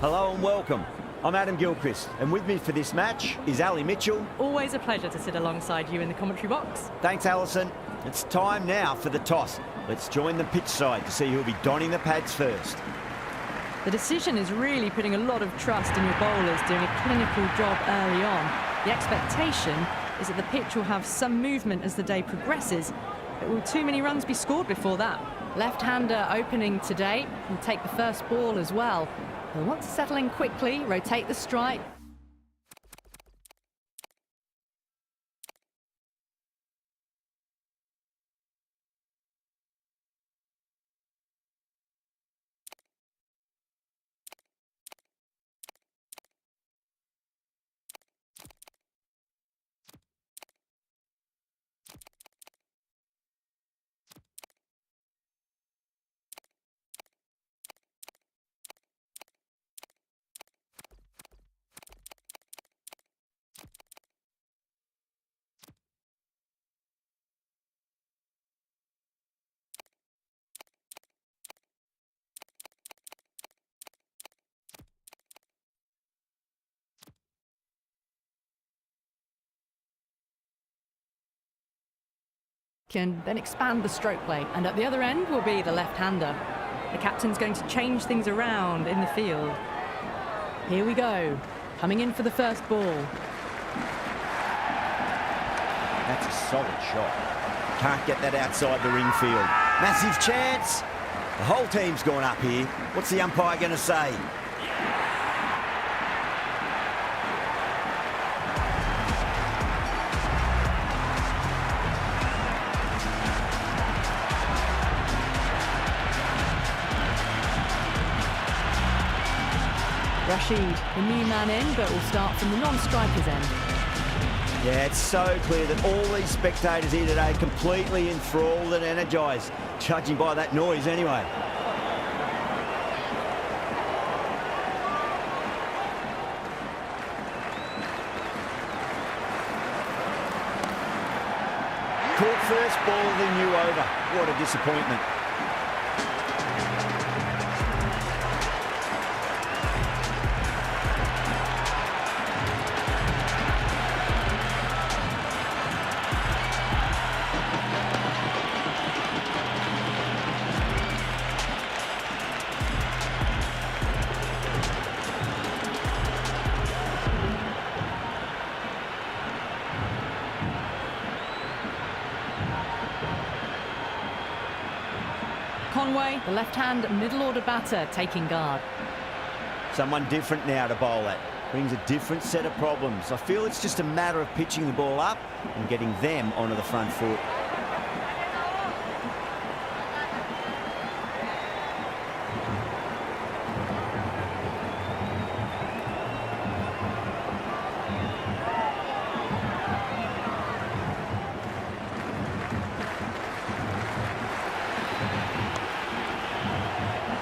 Hello and welcome. I'm Adam Gilchrist, and with me for this match is Ali Mitchell. Always a pleasure to sit alongside you in the commentary box. Thanks, Alison. It's time now for the toss. Let's join the pitch side to see who'll be donning the pads first. The decision is really putting a lot of trust in your bowlers doing a clinical job early on. The expectation is that the pitch will have some movement as the day progresses, but will too many runs be scored before that? Left-hander opening today will take the first ball as well. He'll want to settle in quickly, rotate the strike. Can then expand the stroke play, and at the other end will be the left-hander. The captain's going to change things around in the field. Here we go, coming in for the first ball. That's a solid shot. Can't get that outside the ring field. Massive chance. The whole team's gone up here. What's the umpire going to say? Rashid, the new man in, but will start from the non-striker's end. Yeah, it's so clear that all these spectators here today are completely enthralled and energised, judging by that noise anyway. Caught first ball of the new over. What a disappointment. Conway, the left-hand middle-order batter, taking guard. Someone different now to bowl at. Brings a different set of problems. I feel it's just a matter of pitching the ball up and getting them onto the front foot.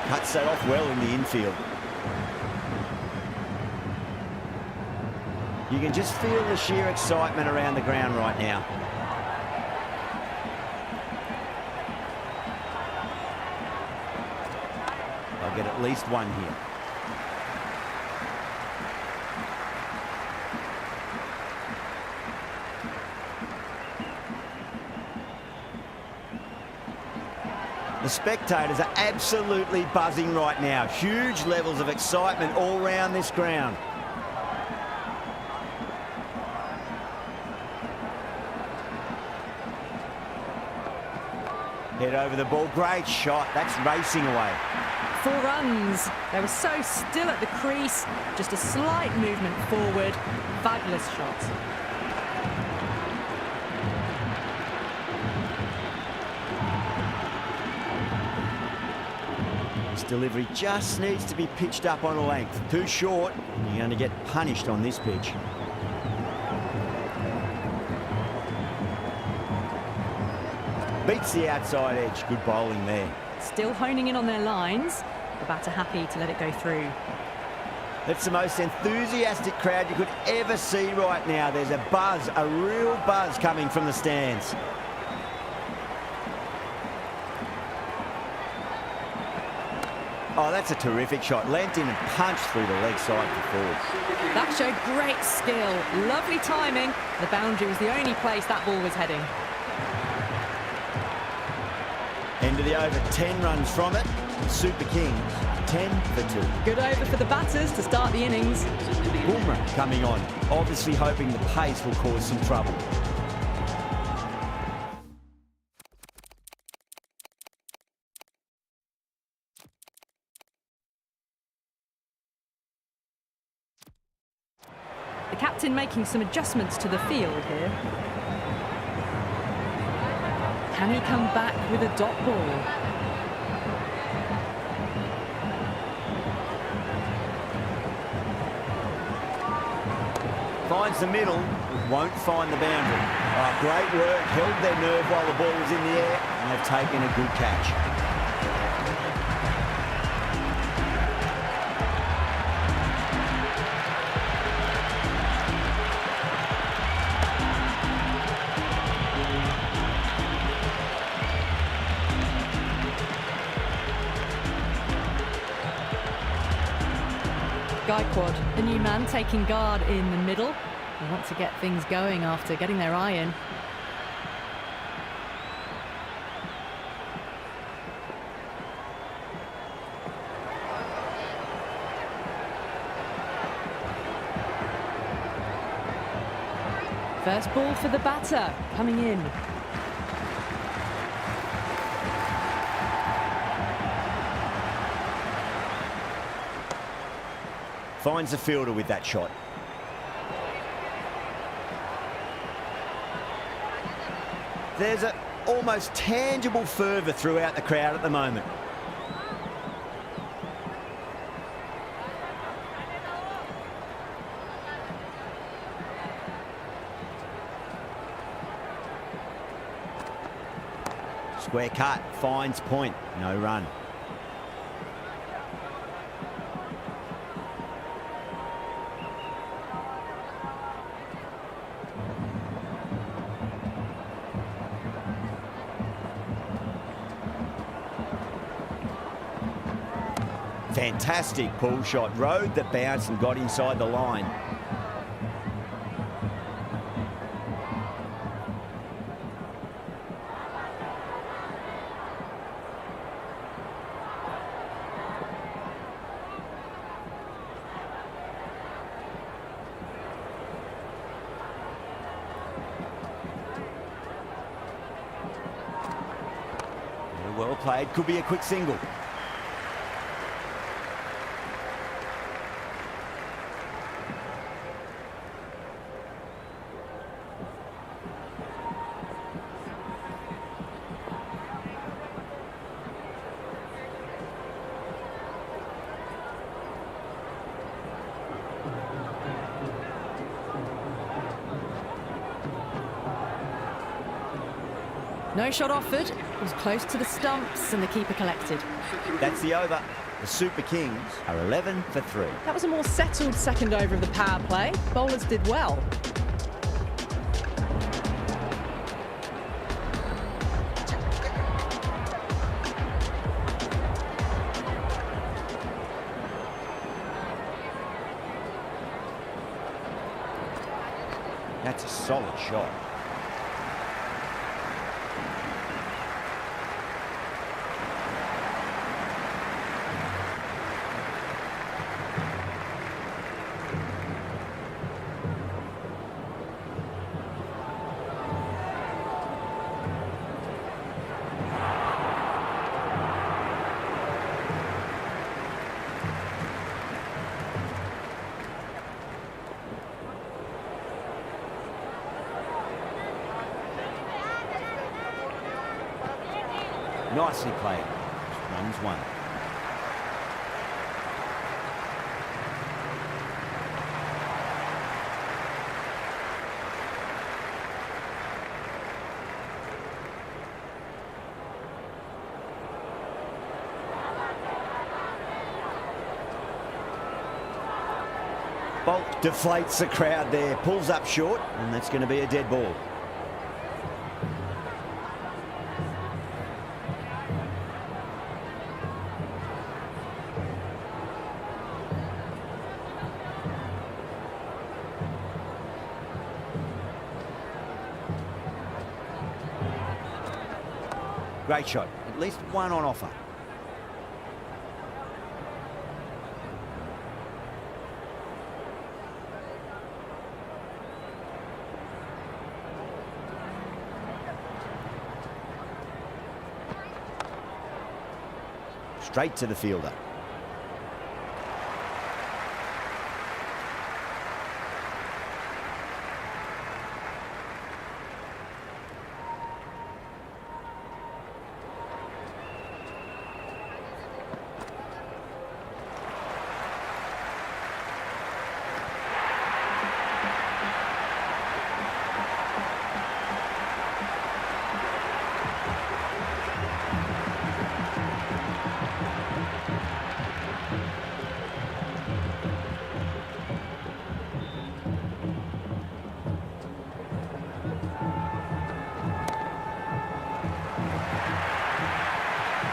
Cuts that off well in the infield. You can just feel the sheer excitement around the ground right now. They'll get at least one here. The spectators are absolutely buzzing right now. Huge levels of excitement all around this ground. Head over the ball. Great shot. That's racing away. 4 runs. They were so still at the crease. Just a slight movement forward. Fabulous shot. Delivery just needs to be pitched up on a length. Too short, you're going to get punished on this pitch. Beats the outside edge. Good bowling there. Still honing in on their lines. The batter happy to let it go through. It's the most enthusiastic crowd you could ever see right now. There's a buzz, a real buzz coming from the stands. Oh, that's a terrific shot. Leant in and punched through the leg side for four. That showed great skill. Lovely timing. The boundary was the only place that ball was heading. End of the over, 10 runs from it. Super Kings, 10 for 2. Good over for the batters to start the innings. Bumrah coming on, obviously hoping the pace will cause some trouble. The captain making some adjustments to the field here. Can he come back with a dot ball? Finds the middle, won't find the boundary. Oh, great work, held their nerve while the ball was in the air, and they've taken a good catch. Gaikwad, the new man, taking guard in the middle. They want to get things going after getting their eye in. First ball for the batter, coming in. Finds the fielder with that shot. There's an almost tangible fervour throughout the crowd at the moment. Square cut, finds point, no run. Fantastic pull shot, rode the bounce and got inside the line. Well played, could be a quick single. No shot offered. It was close to the stumps and the keeper collected. That's the over. The Super Kings are 11 for 3. That was a more settled second over of the power play. Bowlers did well. That's a solid shot. Nicely played. Runs one. Bolt deflates the crowd there, pulls up short, and that's going to be a dead ball. Great shot. At least one on offer. Straight to the fielder.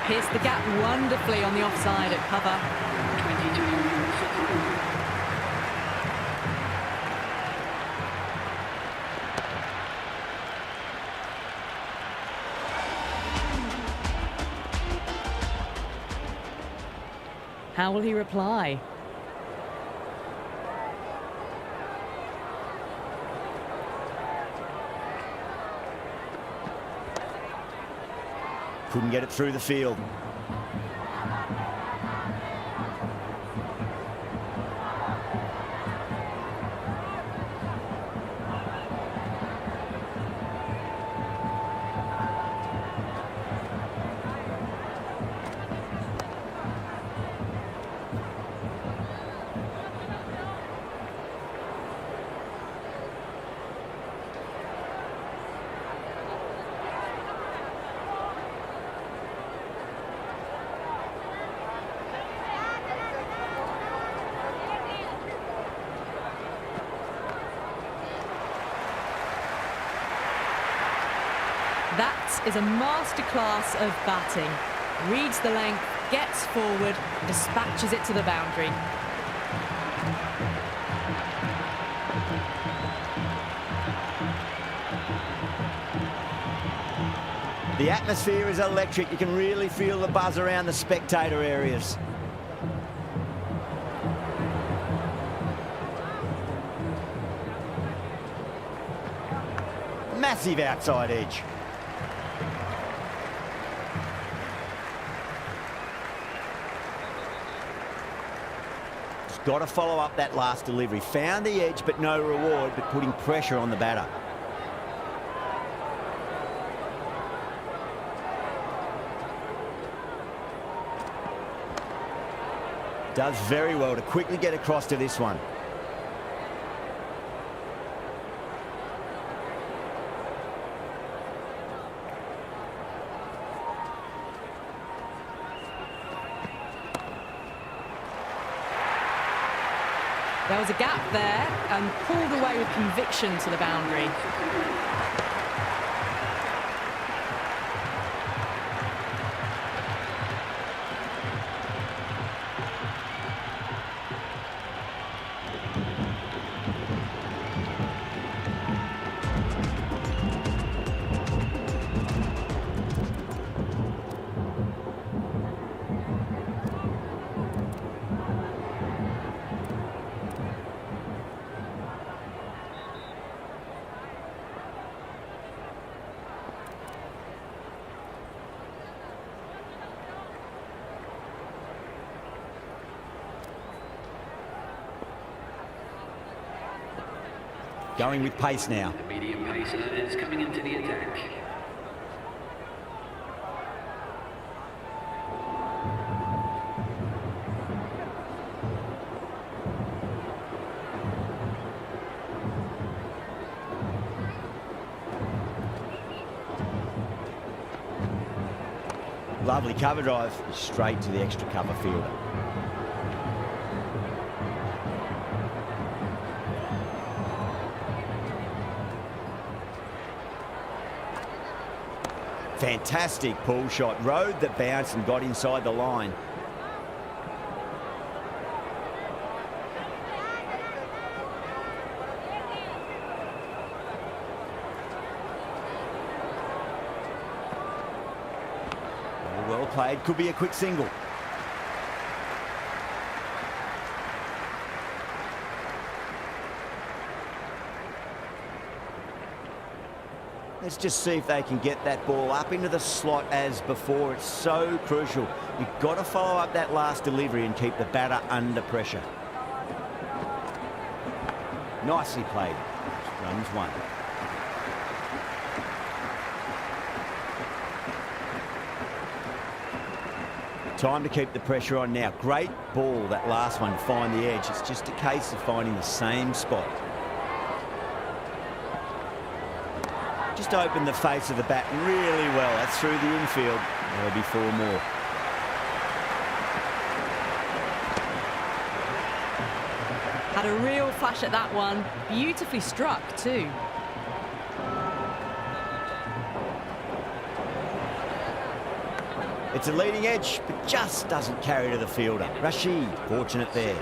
Pierced the gap wonderfully on the offside at cover. How will he reply? Couldn't get it through the field. That is a masterclass of batting. Reads the length, gets forward, dispatches it to the boundary. The atmosphere is electric. You can really feel the buzz around the spectator areas. Massive outside edge. Got to follow up that last delivery. Found the edge, but no reward, but putting pressure on the batter. Does very well to quickly get across to this one. There was a gap there and pulled away with conviction to the boundary. Going with pace now. The medium pacer is coming into the attack. Lovely cover drive, straight to the extra cover fielder. Fantastic pull shot. Rode the bounce and got inside the line. played could be a quick single. Let's just see if they can get that ball up into the slot as before. It's so crucial. You've got to follow up that last delivery and keep the batter under pressure. Nicely played. Runs one. Time to keep the pressure on now. Great ball, that last one, to find the edge. It's just a case of finding the same spot. Just opened the face of the bat really well. That's through the infield. There'll be 4 more. Had a real flash at that one. Beautifully struck too. It's a leading edge, but just doesn't carry to the fielder. Rashid, fortunate there.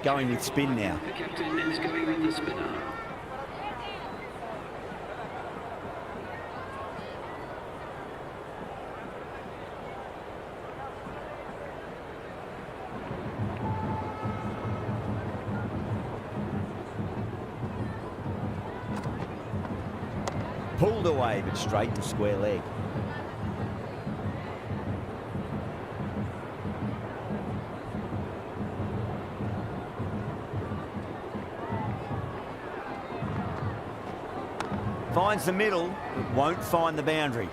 Going with spin now. The captain is going with the spinner. Pulled away, but straight to square leg. Finds the middle, but won't find the boundary.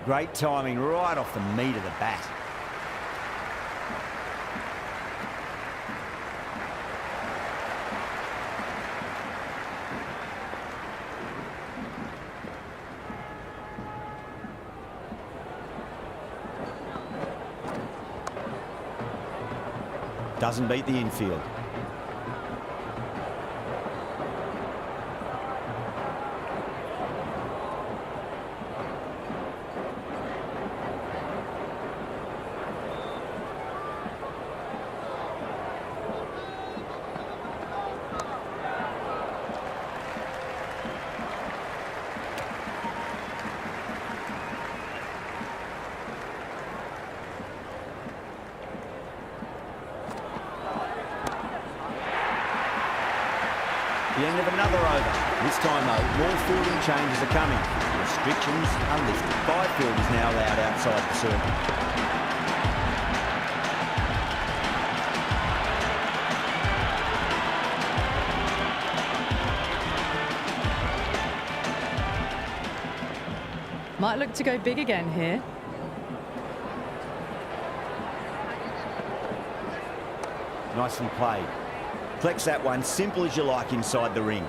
Great timing right off the meat of the bat. Doesn't beat the infield. The end of another over. This time, though, more fielding changes are coming. Restrictions are lifted. 5 fielders now allowed outside the circle. Might look to go big again here. Nicely played. Flex that one, simple as you like inside the ring.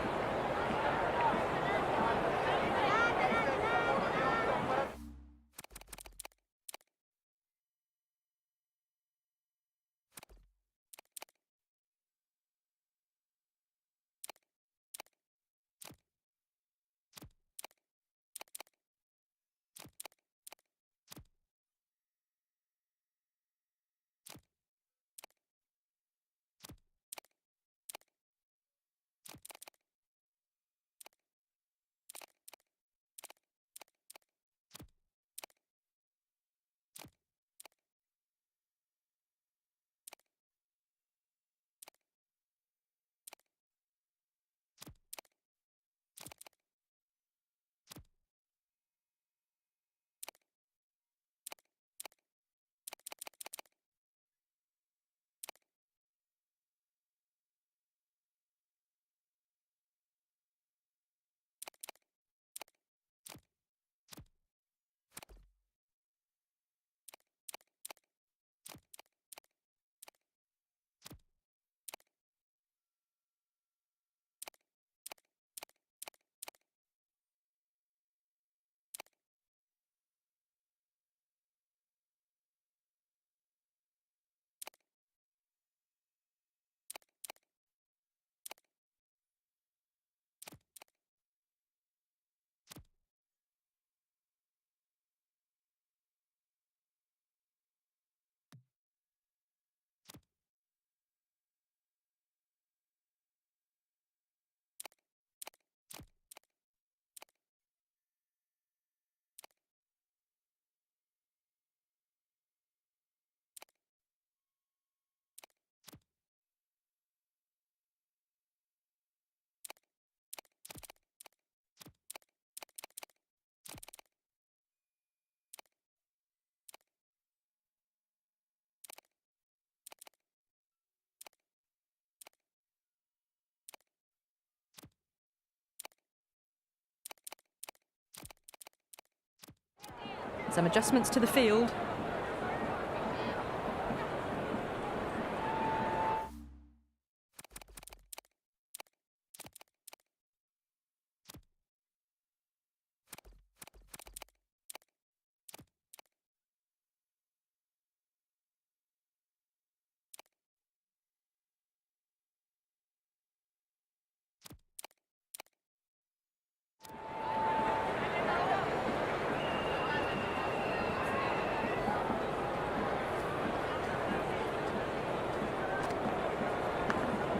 Some adjustments to the field.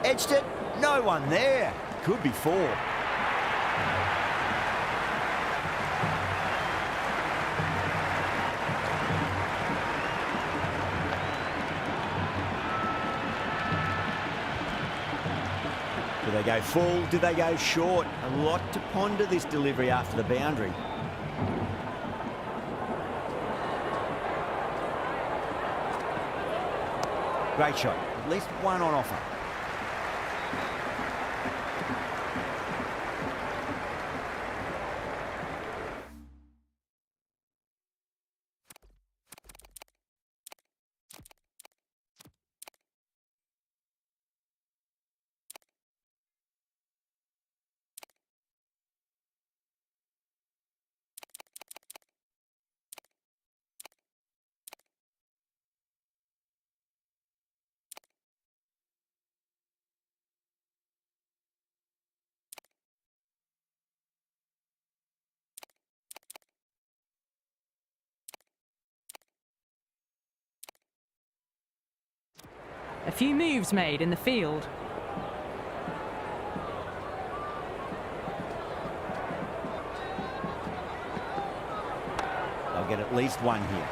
Edged it, no one there. Could be 4. Do they go full? Do they go short? A lot to ponder this delivery after the boundary. Great shot. At least one on offer. A few moves made in the field. They'll get at least one here.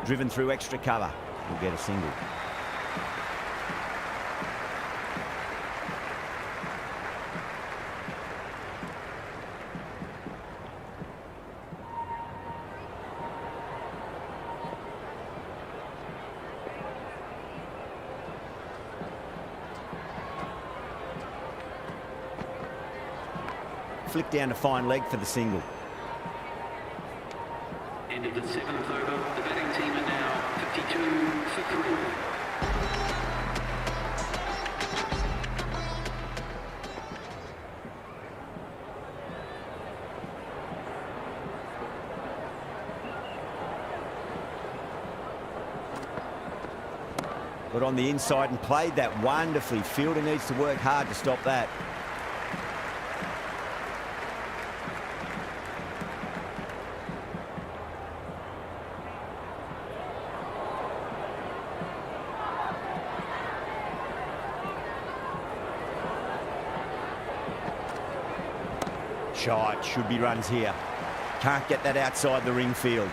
Driven through extra cover. We'll get a single. Flick down to fine leg for the single. End of the 7th over. The batting team are now 52 for 3. Got on the inside and played that wonderfully. Fielder needs to work hard to stop that. Shot, should be runs here. Can't get that outside the ring field.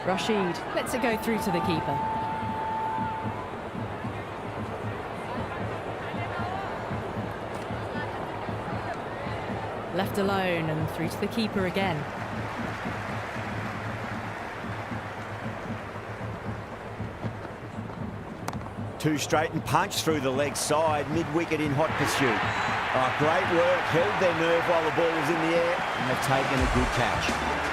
Rashid lets it go through to the keeper. Left alone and through to the keeper again. Two straight and punch through the leg side, mid-wicket in hot pursuit. Oh, great work, held their nerve while the ball was in the air, and they've taken a good catch.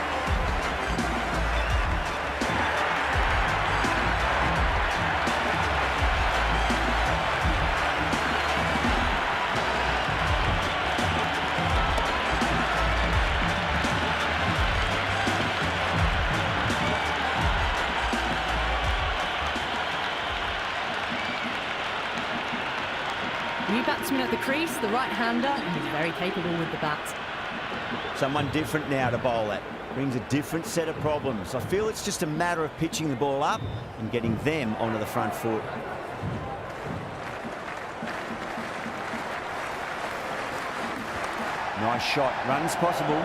New batsman at the crease, the right-hander, and he's very capable with the bat. Someone different now to bowl at. Brings a different set of problems. I feel it's just a matter of pitching the ball up and getting them onto the front foot. Nice shot. Runs possible.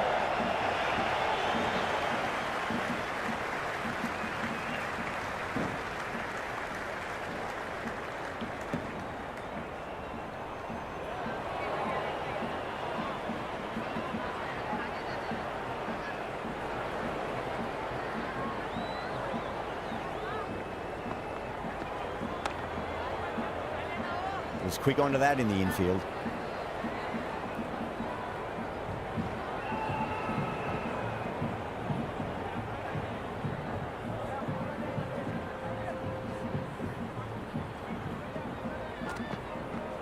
Was quick onto that in the infield.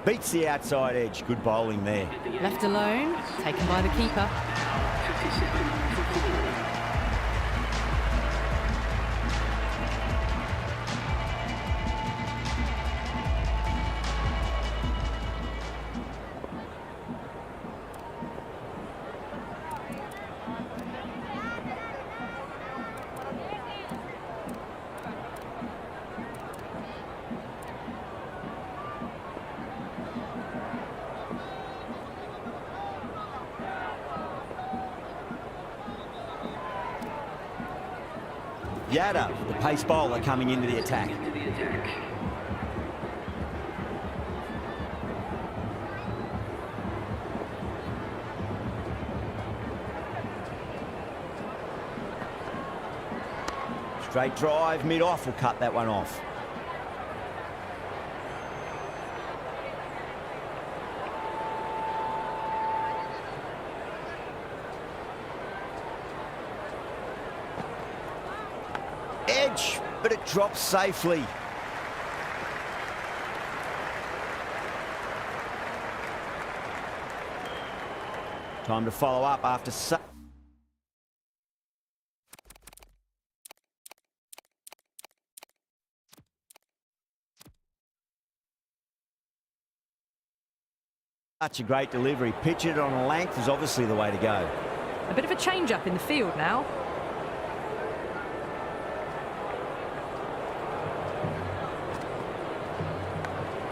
Beats the outside edge. Good bowling there. Left alone, taken by the keeper. 57 for 4. Yadav, the pace bowler, coming into the attack. Straight drive, mid-off will cut that one off. Edge, but it drops safely. Time to follow up after such a great delivery. Pitch it on a length is obviously the way to go. A bit of a change-up in the field now.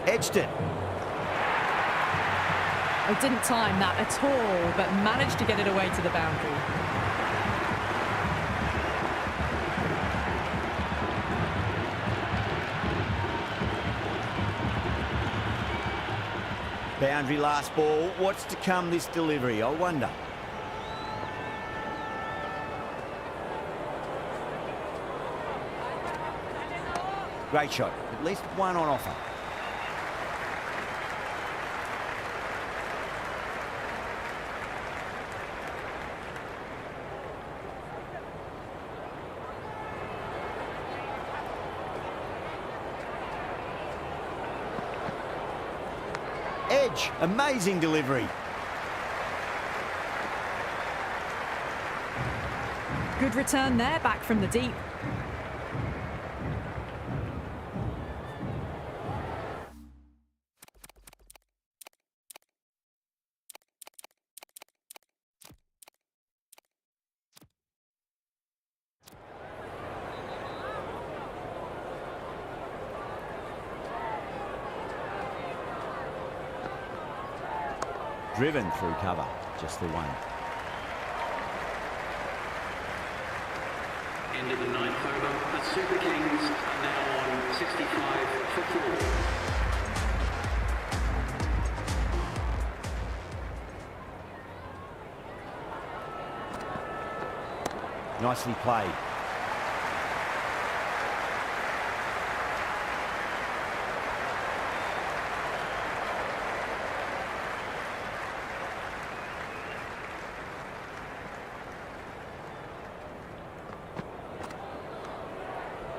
Edged it. Oh, didn't time that at all, but managed to get it away to the boundary. Boundary last ball. What's to come this delivery, I wonder. Great shot. At least one on offer. Edge, amazing delivery. Good return there, back from the deep. Driven through cover, just the one. End of the 9th over. The Super Kings are now on 65 for 4. Nicely played.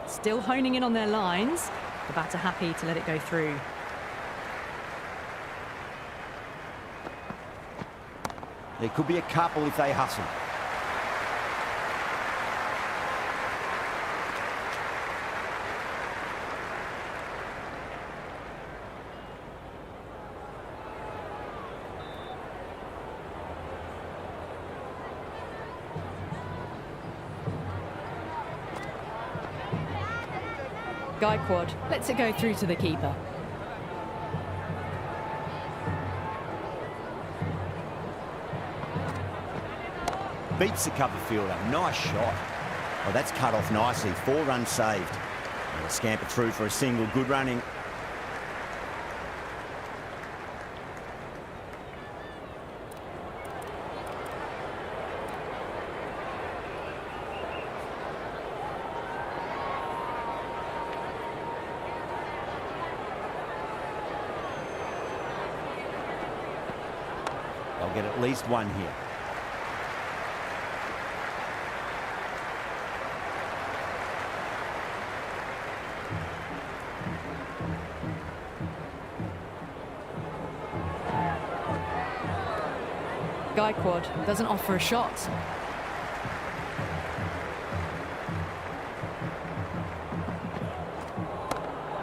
Still honing in on their lines. The batter happy to let it go through. There could be a couple if they hustle. Gaikwad lets it go through to the keeper. Beats the cover fielder. Nice shot. Oh, that's cut off nicely. 4 runs saved. And a scamper through for a single. Good running. They'll get at least one here. Gaikwad doesn't offer a shot.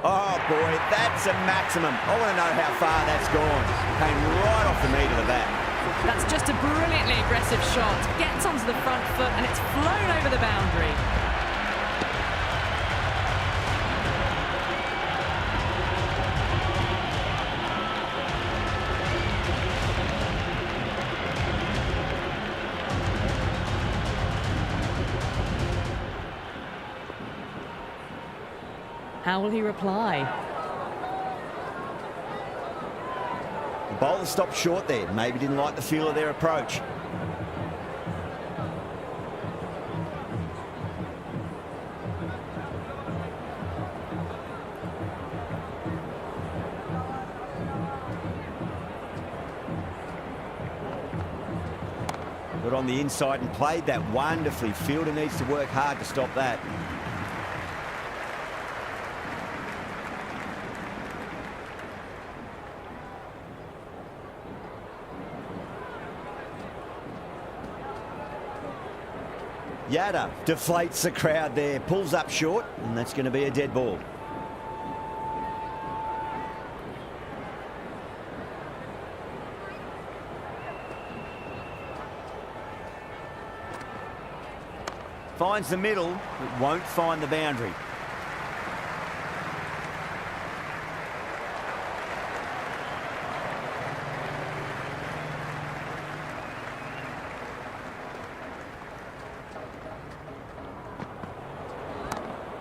Oh boy, that's a maximum. I want to know how far that's gone. Came right off the meat of the bat. That's just a brilliantly aggressive shot. Gets onto the front foot and it's flown over the boundary. How will he reply? The bowler stopped short there. Maybe didn't like the feel of their approach. Got on the inside and played that wonderfully. Fielder needs to work hard to stop that. Yadav deflates the crowd there, pulls up short, and that's going to be a dead ball. Finds the middle, but won't find the boundary.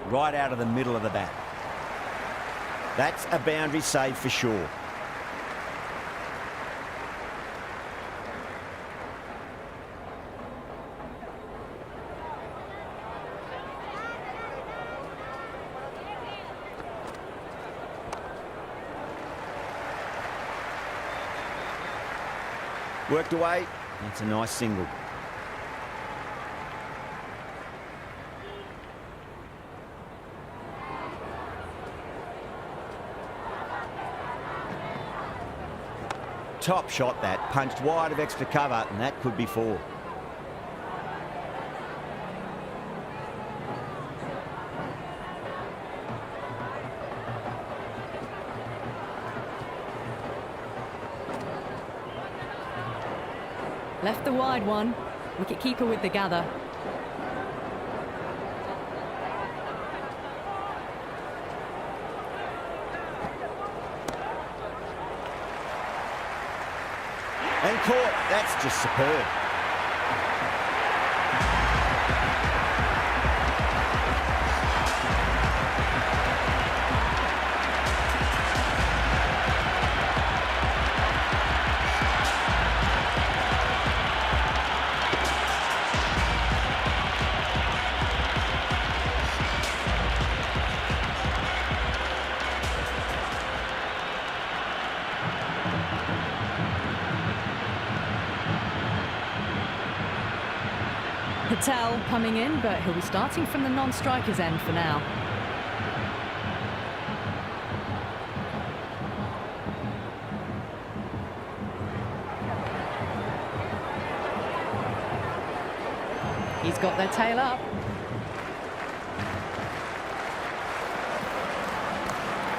Right out of the middle of the bat. That's a boundary save for sure. Worked away. That's a nice single. Top shot that, punched wide of extra cover, and that could be 4. Left the wide one. Wicket-keeper with the gather. And caught. That's just superb. Patel coming in, but he'll be starting from the non-striker's end for now. He's got their tail up.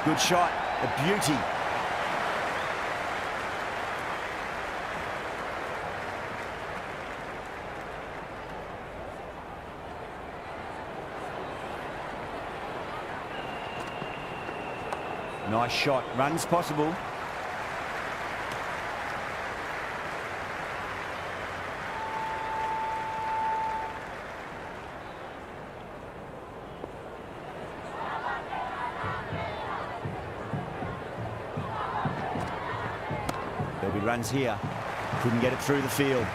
Good shot, a beauty. Nice shot, runs possible. There'll be runs here. Couldn't get it through the field.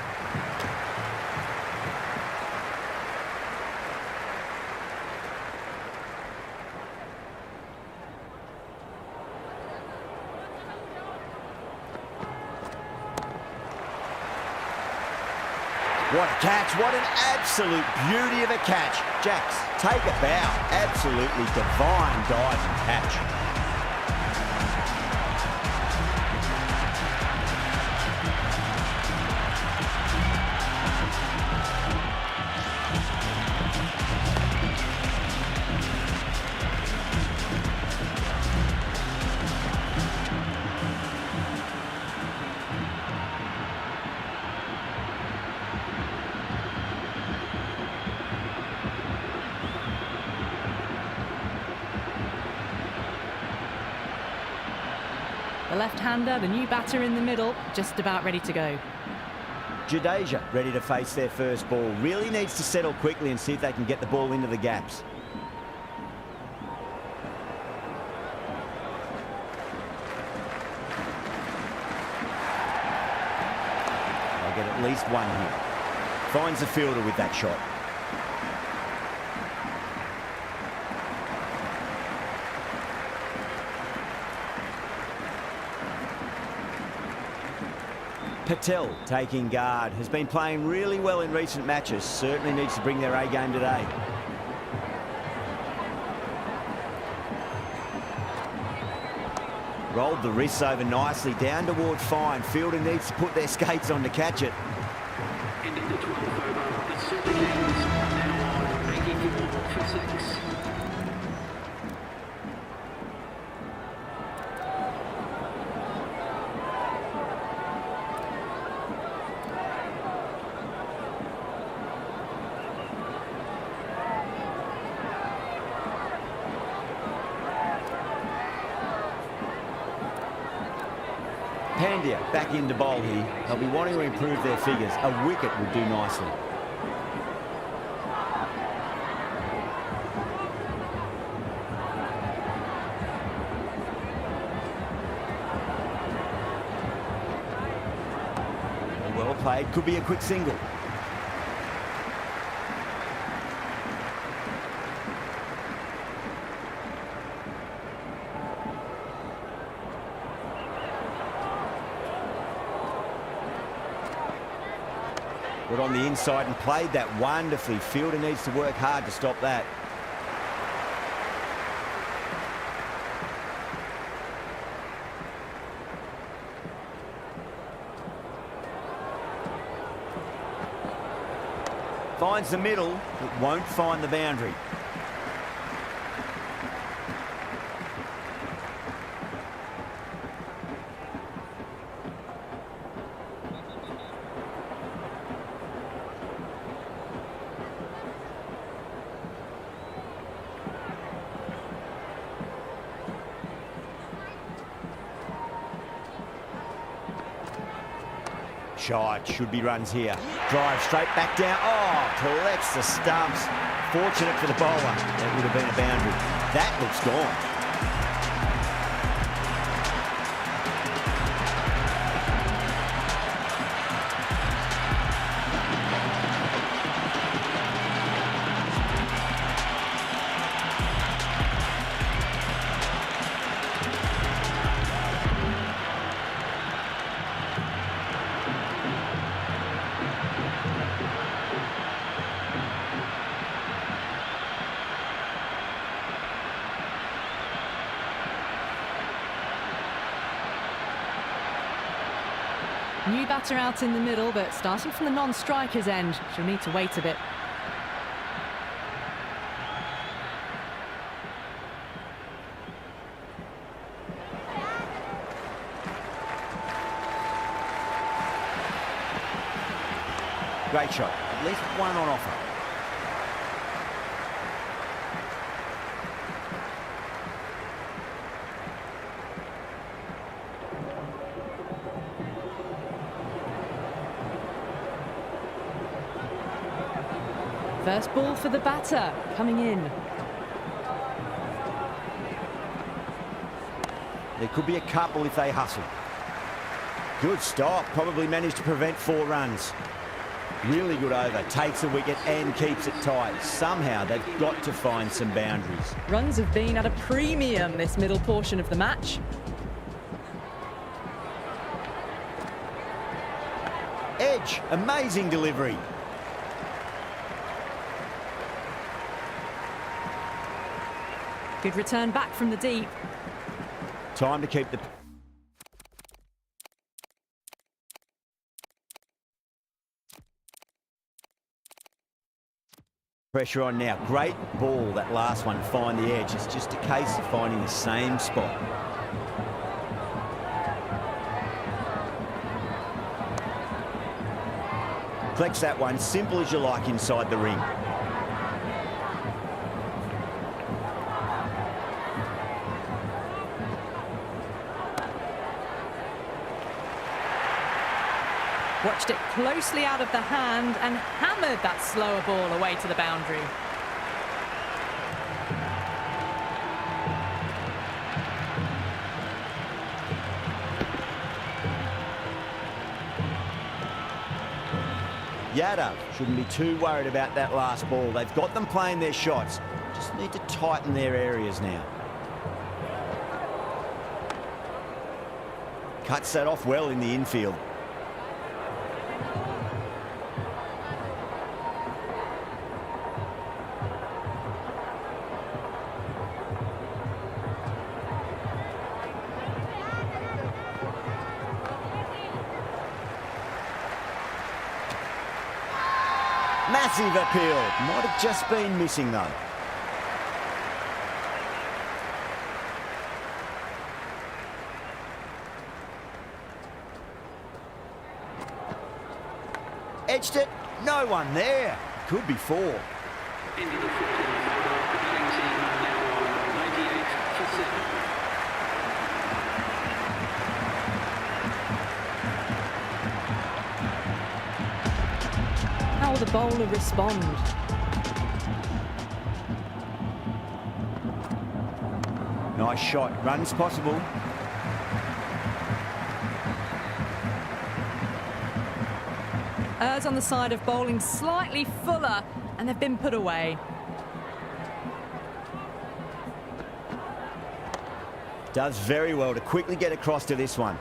What a catch, what an absolute beauty of a catch. Jacks, take a bow. Absolutely divine dive and catch. The left-hander, the new batter in the middle, just about ready to go. Jadeja ready to face their first ball. Really needs to settle quickly and see if they can get the ball into the gaps. They'll get at least one here. Finds the fielder with that shot. Patel taking guard, has been playing really well in recent matches, certainly needs to bring their A game today. Rolled the wrists over nicely, down toward fine. Fielder needs to put their skates on to catch it. Ending the 12th over, the Super Kings are now on 84 for 6. Pandya back into bowl here. They'll be wanting to improve their figures. A wicket would do nicely. Well played. Could be a quick single. Got on the inside and played that wonderfully. Fielder needs to work hard to stop that. Finds the middle, but won't find the boundary. Shot, should be runs here. Drive straight back down. Oh, collects the stumps. Fortunate for the bowler. That would have been a boundary. That looks gone. New batter out in the middle, but starting from the non-striker's end, she'll need to wait a bit. Great shot. At least one on offer. First ball for the batter, coming in. There could be a couple if they hustle. Good stop. Probably managed to prevent 4 runs. Really good over. Takes a wicket and keeps it tight. Somehow they've got to find some boundaries. Runs have been at a premium this middle portion of the match. Edge. Amazing delivery. Good return back from the deep. Time to keep the... pressure on now. Great ball, that last one, find the edge. It's just a case of finding the same spot. Flex that one, simple as you like inside the ring. Watched it closely out of the hand and hammered that slower ball away to the boundary. Yadav shouldn't be too worried about that last ball. They've got them playing their shots. Just need to tighten their areas now. Cuts that off well in the infield. Massive appeal. Might have just been missing though. Edged it. No one there. Could be 4. Into the 14th over. The batting team now on 98 for 7. How will the bowler respond? Nice shot. Runs possible. Errs on the side of bowling slightly fuller, and they've been put away. Does very well to quickly get across to this one.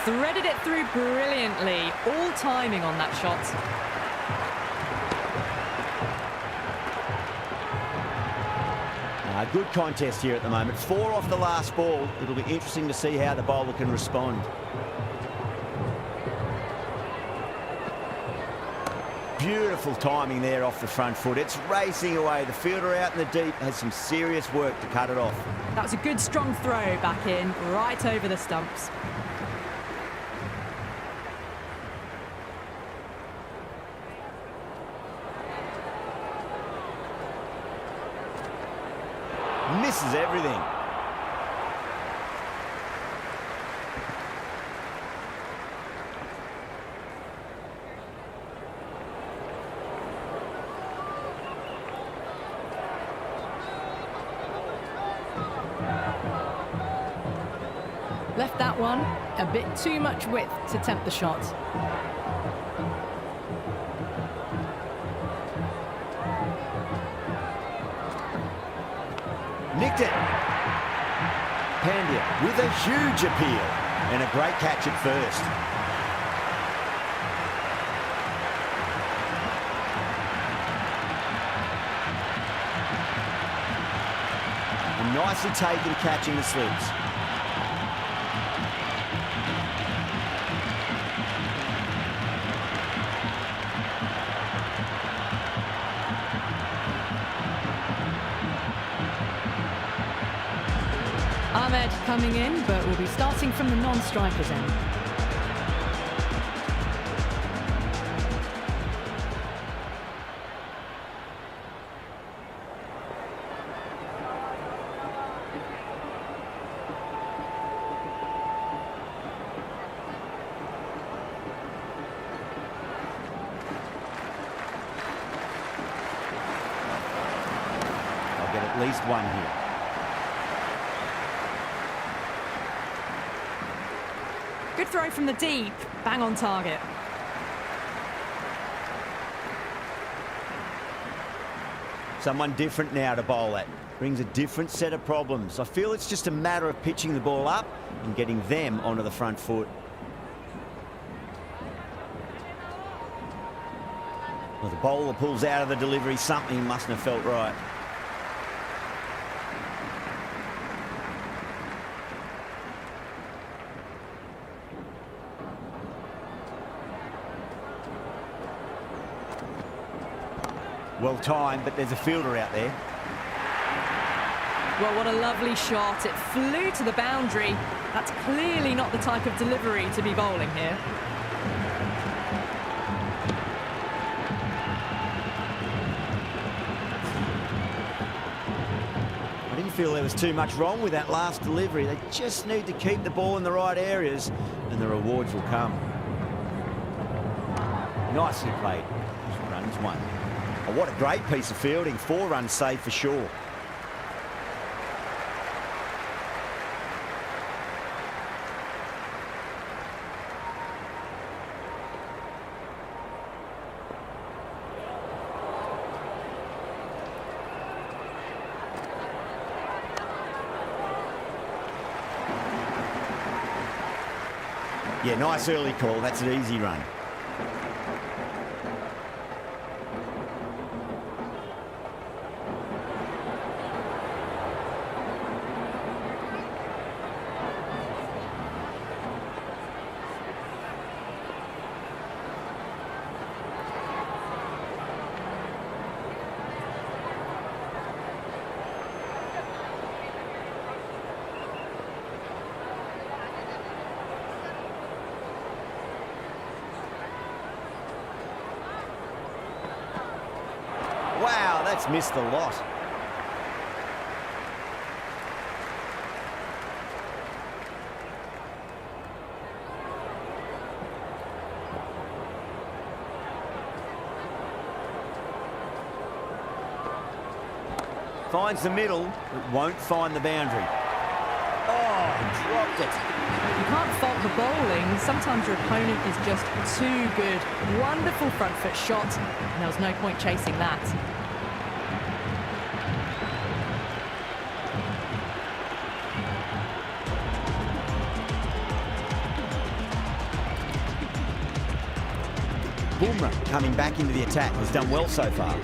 Threaded it through brilliantly. All timing on that shot. Good contest here at the moment. 4 off the last ball. It'll be interesting to see how the bowler can respond. Beautiful timing there off the front foot. It's racing away. The fielder out in the deep has some serious work to cut it off. That was a good strong throw back in, right over the stumps. Misses everything. Left that one a bit too much width to tempt the shot. Nicked it. Pandya with a huge appeal and a great catch at first. And nicely taken catching the slips. Ahmed coming in, but will be starting from the non-strikers end. at least one here. Good throw from the deep, bang on target. Someone different now to bowl at. Brings a different set of problems. I feel it's just a matter of pitching the ball up and getting them onto the front foot. Well, the bowler pulls out of the delivery. Something mustn't have felt right. Well timed, but there's a fielder out there. Well, what a lovely shot. It flew to the boundary. That's clearly not the type of delivery to be bowling here. I didn't feel there was too much wrong with that last delivery. They just need to keep the ball in the right areas and the rewards will come. Nicely played. Runs one. Oh, what a great piece of fielding. 4 runs saved for sure. Yeah, nice early call. That's an easy run. Wow, that's missed the lot. Finds the middle, but won't find the boundary. Oh, dropped it. You can't fault the bowling. Sometimes your opponent is just too good. Wonderful front foot shot, and there was no point chasing that. Bumrah coming back into the attack has done well so far.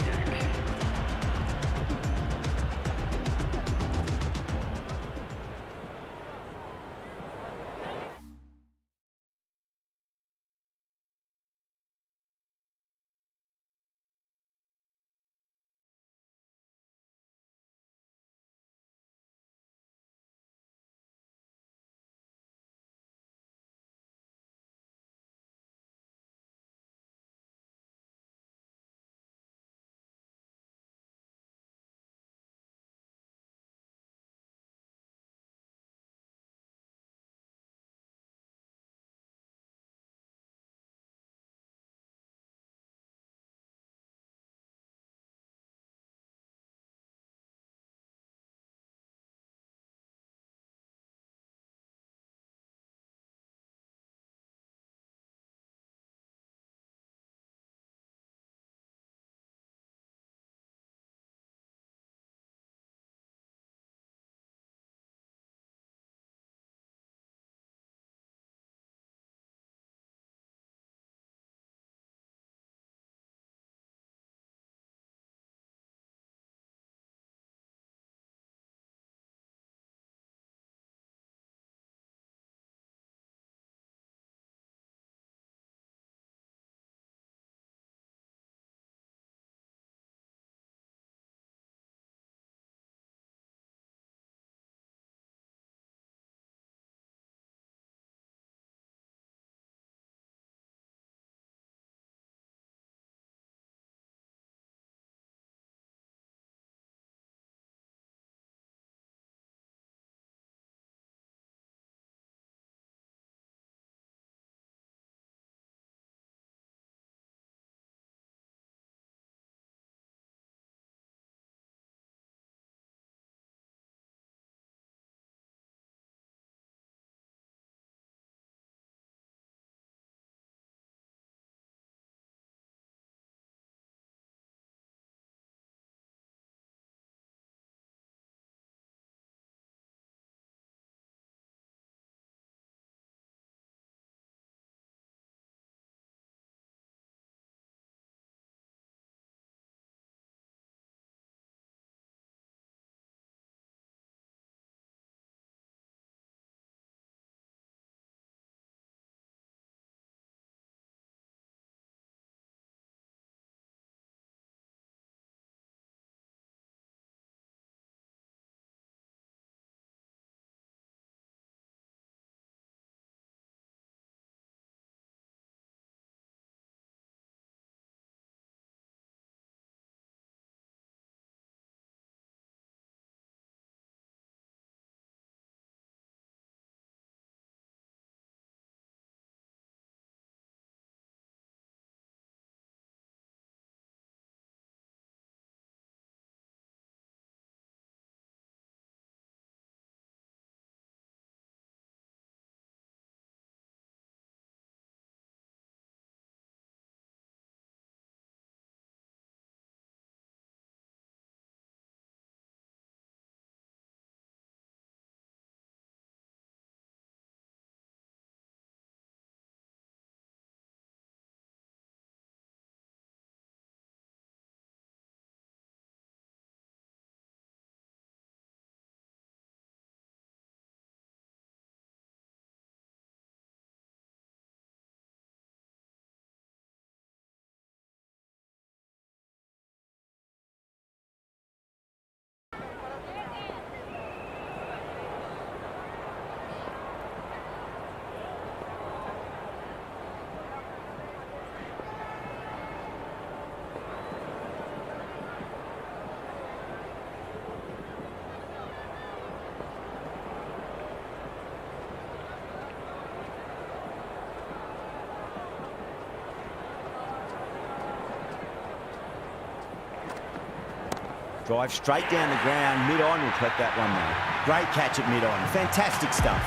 Drive straight down the ground. Mid-on will collect that one though. Great catch at mid-on. Fantastic stuff.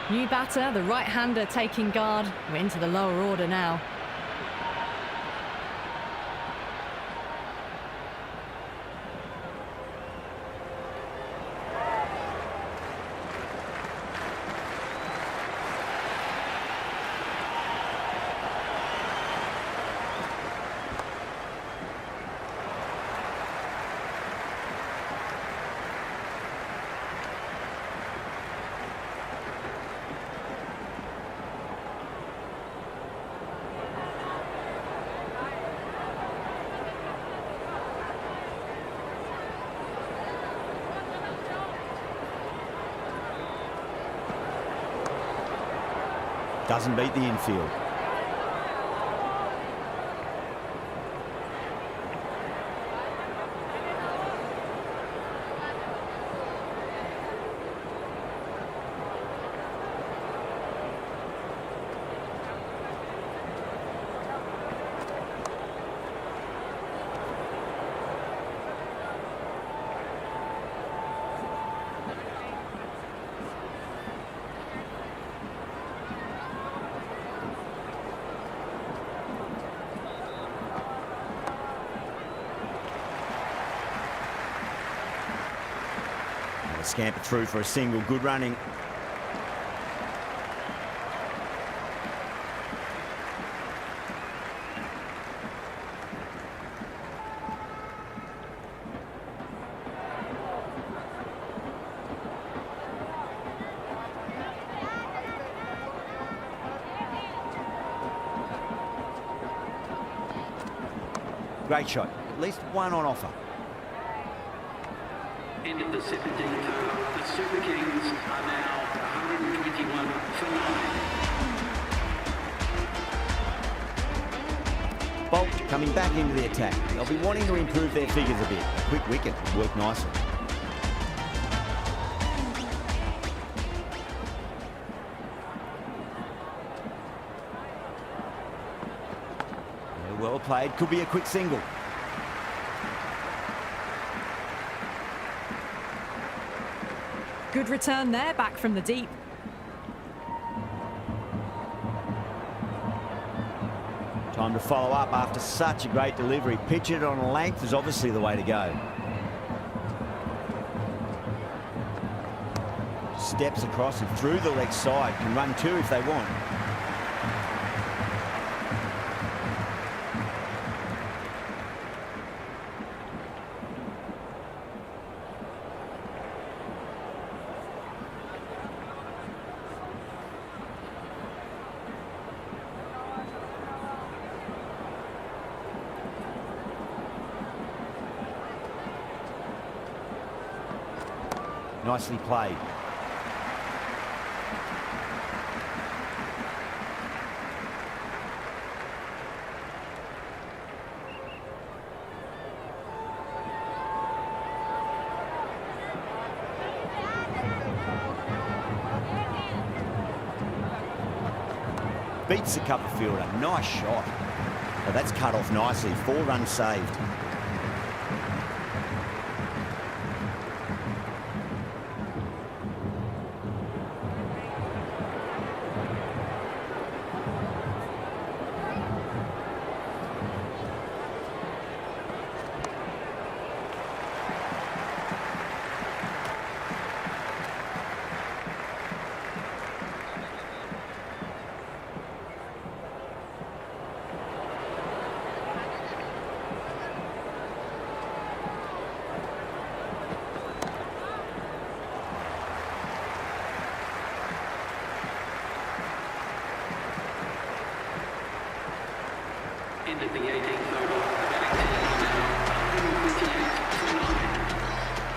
New batter, the right-hander taking guard. We're into the lower order now. Doesn't beat the infield. Scamper through for a single. Good running. Great shot. At least one on offer. End of the 17th over. The Super Kings are now 121 for 9. Bolt coming back into the attack. They'll be wanting to improve their figures a bit. A quick wicket would work nicely. Well played. Could be a quick single. Good return there, back from the deep. Time to follow up after such a great delivery. Pitch it on a length is obviously the way to go. Steps across and through the leg side. Can run two if they want. Nicely played. Beats the cover fielder. Nice shot. Well, that's cut off nicely. 4 runs saved. End of the 18th over. The batting team are now 158 for 9.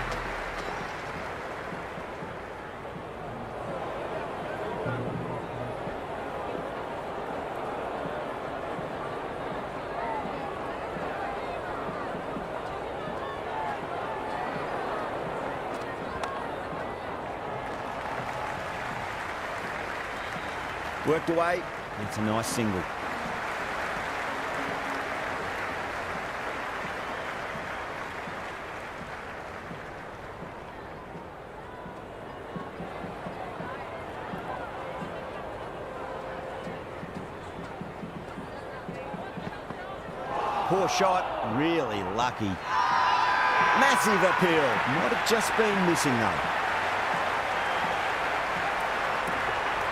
Worked away. It's a nice single. Poor shot, really lucky. Massive appeal. Might have just been missing though.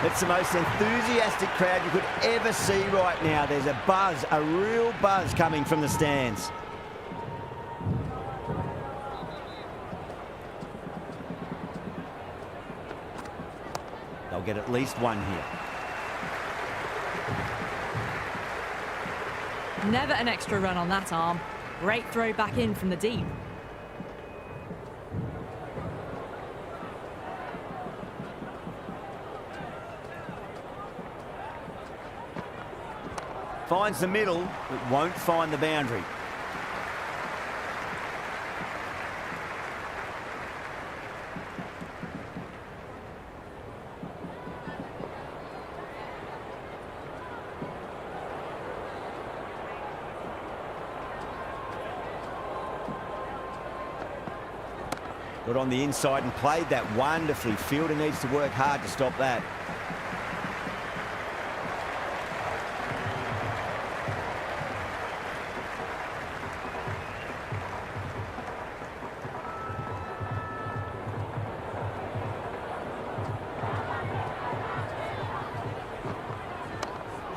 It's the most enthusiastic crowd you could ever see right now. There's a buzz, a real buzz coming from the stands. They'll get at least one here. Never an extra run on that arm. Great throw back in from the deep. Finds the middle, but won't find the boundary. Got on the inside and played that wonderfully. Fielder needs to work hard to stop that.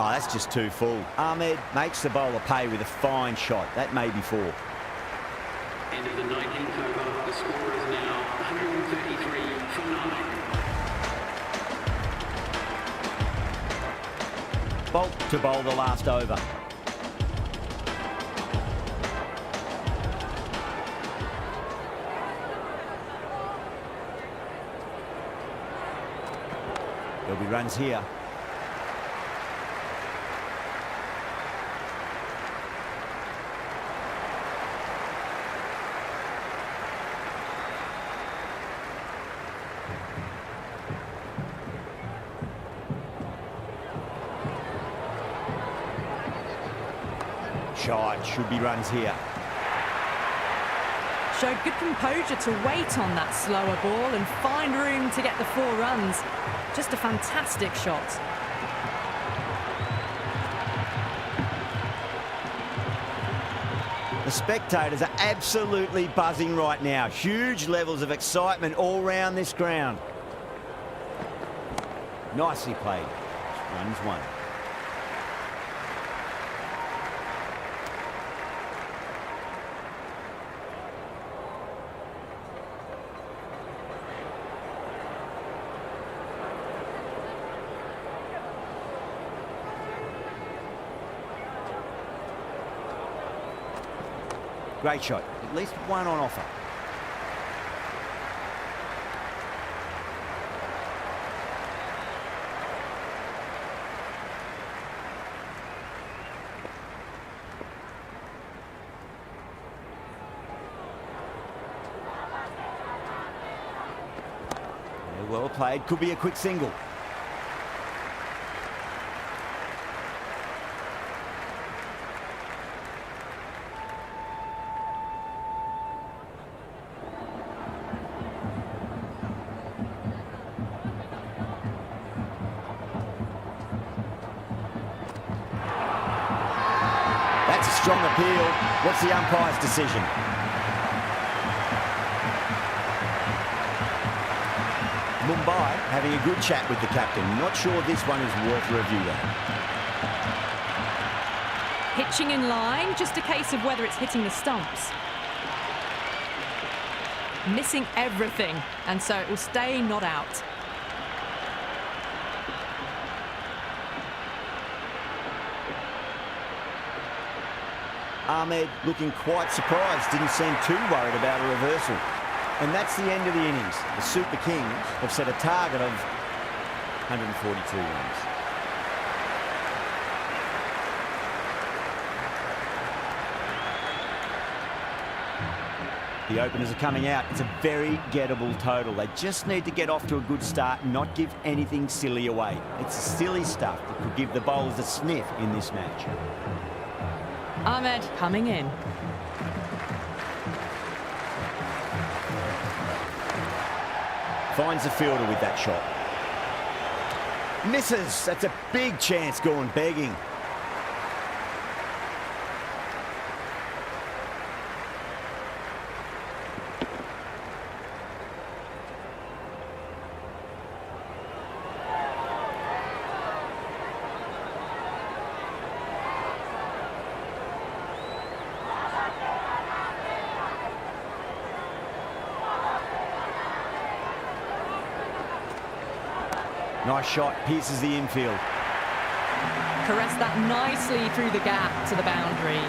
Oh, that's just too full. Ahmed makes the bowler pay with a fine shot. That may be four. End of the 19th over. The score is now 133 for 9. Bolt to bowl the last over. There'll be runs here. Shot, should be runs here. Showed good composure to wait on that slower ball and find room to get the 4 runs. Just a fantastic shot. The spectators are absolutely buzzing right now. Huge levels of excitement all round this ground. Nicely played. Runs one. Great shot. At least one on offer. Well played. Could be a quick single. Strong appeal. What's the umpire's decision? Mumbai having a good chat with the captain. Not sure this one is worth review though. Pitching in line, just a case of whether it's hitting the stumps. Missing everything, and so it will stay not out. Ahmed looking quite surprised, didn't seem too worried about a reversal. And that's the end of the innings. The Super Kings have set a target of 142 runs. The openers are coming out. It's a very gettable total. They just need to get off to a good start and not give anything silly away. It's silly stuff that could give the bowlers a sniff in this match. Ahmed coming in. Finds the fielder with that shot. Misses. That's a big chance going begging. Nice shot, pierces the infield. Caressed that nicely through the gap to the boundary.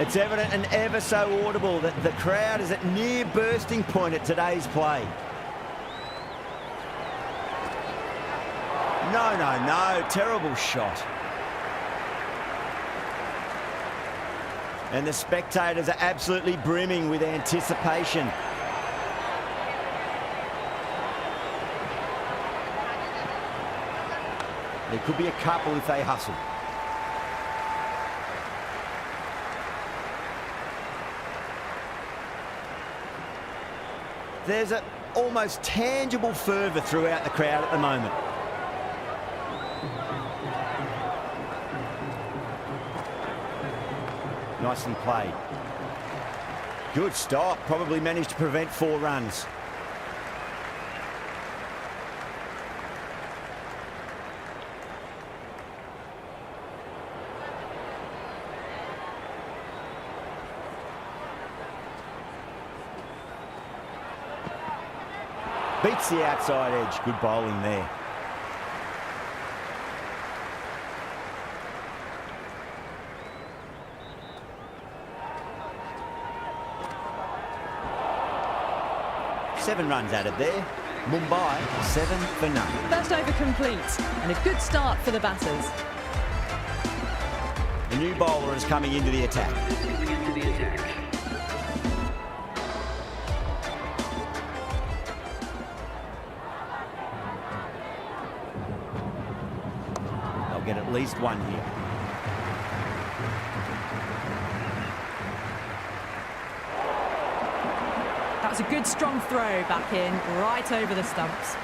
It's evident and ever so audible that the crowd is at near bursting point at today's play. No, terrible shot. And the spectators are absolutely brimming with anticipation. There could be a couple if they hustle. There's an almost tangible fervour throughout the crowd at the moment. Nicely played. Good stop. Probably managed to prevent 4 runs. Beats the outside edge. Good bowling there. Seven runs added there. Mumbai 7 for none. First over complete and a good start for the batters. The new bowler is coming into the attack. They'll get at least one here. That was a good strong throw back in, right over the stumps.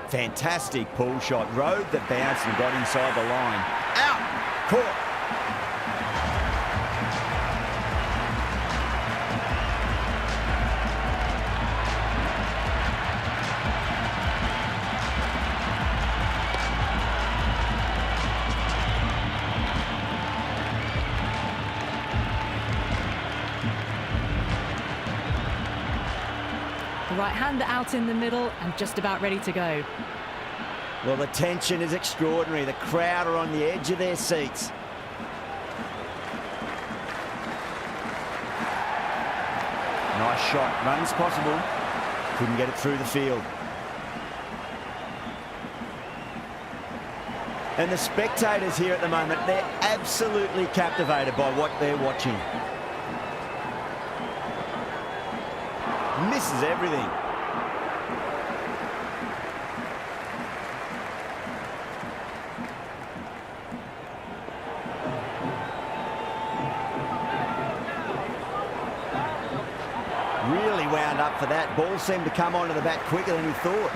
Fantastic pull shot. Rode the bounce and got inside the line. Out! Caught. The right-hander out in the middle and just about ready to go. Well, the tension is extraordinary. The crowd are on the edge of their seats. Nice shot. Runs possible. Couldn't get it through the field. And the spectators here at the moment, they're absolutely captivated by what they're watching. Misses everything. Really wound up for that. Ball seemed to come onto the bat quicker than he thought.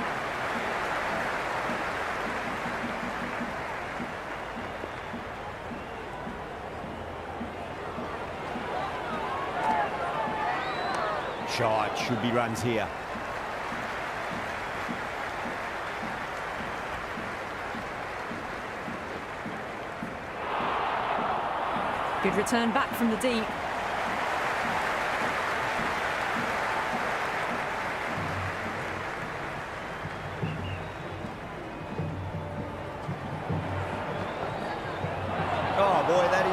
Shot. Should be runs here. Good return back from the deep.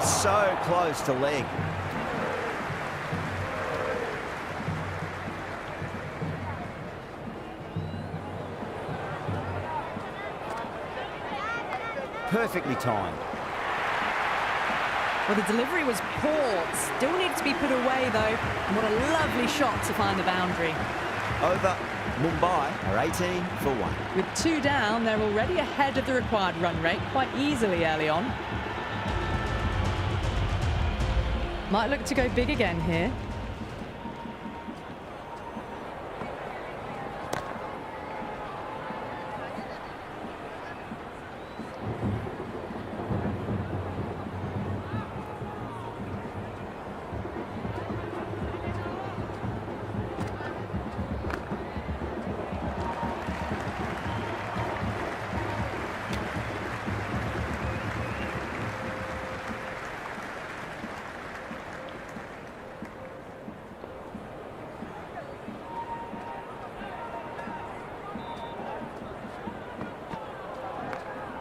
so close to leg. Perfectly timed. Well, the delivery was poor. Still needed to be put away, though. And what a lovely shot to find the boundary. Over. Mumbai are 18 for 1. With 2 down, they're already ahead of the required run rate quite easily early on. Might look to go big again here.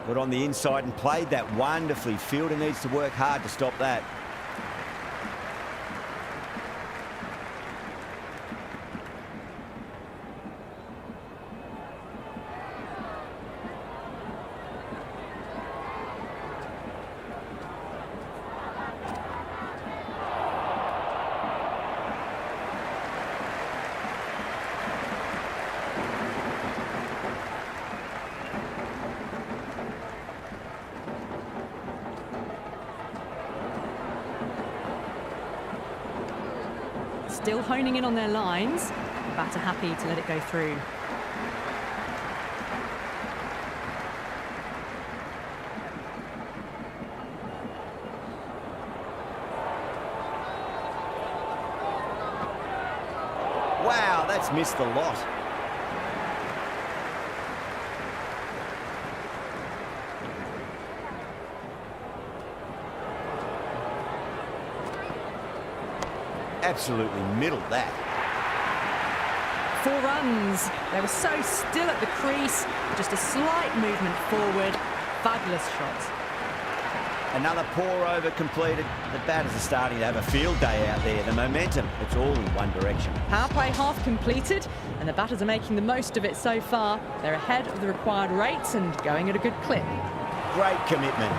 Got on the inside and played that wonderfully. Fielder needs to work hard to stop that. Still honing in on their lines. The batter happy to let it go through. Wow, that's missed the lot. Absolutely middled that. 4 runs. They were so still at the crease. Just a slight movement forward. Fabulous shot. Another pour over completed. The batters are starting to have a field day out there. The momentum, it's all in one direction. Power play half completed, and the batters are making the most of it so far. They're ahead of the required rates and going at a good clip. Great commitment.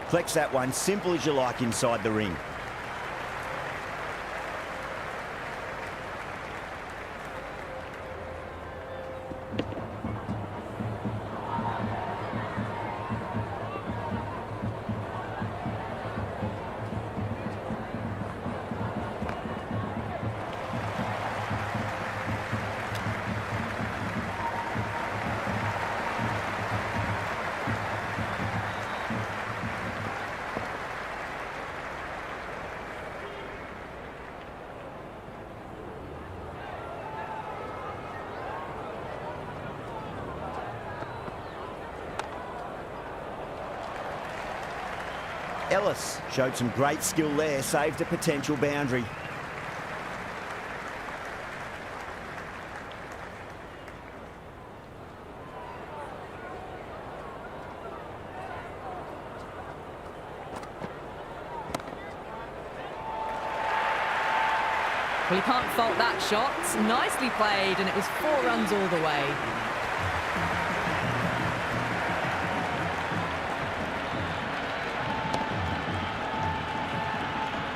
Flex that one, simple as you like inside the ring. Ellis showed some great skill there, saved a potential boundary. Well, you can't fault that shot. Nicely played, and it was 4 runs all the way.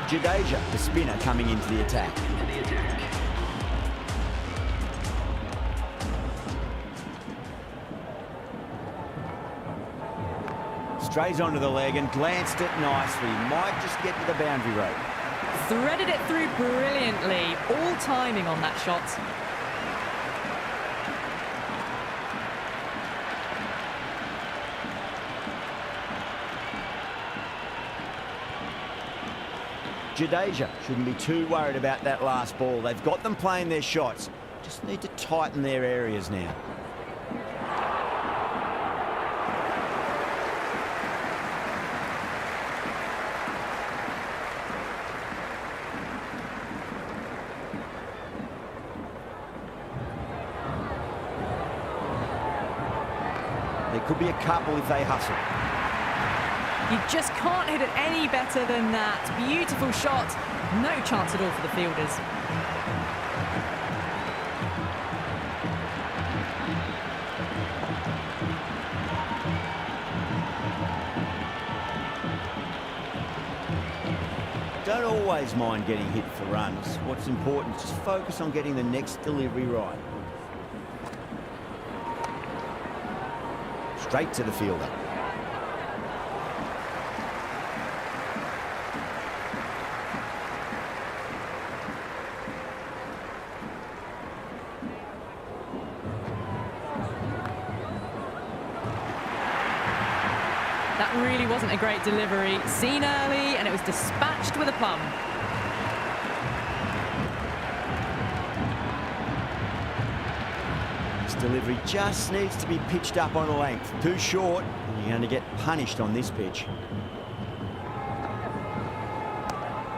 Jadeja, the spinner, coming into the attack. Strays onto the leg and glanced it nicely. Might just get to the boundary rope. Threaded it through brilliantly. All timing on that shot. Jadeja shouldn't be too worried about that last ball. They've got them playing their shots. Just need to tighten their areas now. There could be a couple if they hustle. You just can't hit it any better than that. Beautiful shot. No chance at all for the fielders. Don't always mind getting hit for runs. What's important is just focus on getting the next delivery right. Straight to the fielder. That really wasn't a great delivery. Seen early, and it was dispatched with a plum. This delivery just needs to be pitched up on a length. Too short, and you're going to get punished on this pitch.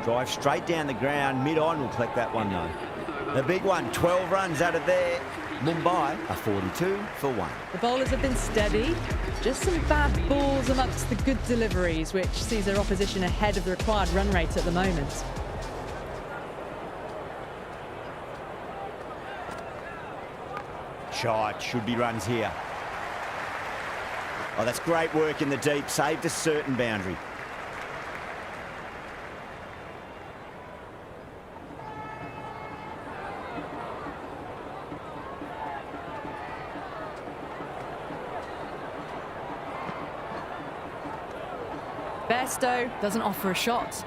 Drive straight down the ground. Mid-on will collect that one, though. The big one, 12 runs out of there. Mumbai are 42 for 1. The bowlers have been steady. Just some bad balls amongst the good deliveries, which sees their opposition ahead of the required run rate at the moment. Shot, should be runs here. Oh, that's great work in the deep. Saved a certain boundary. Bairstow doesn't offer a shot.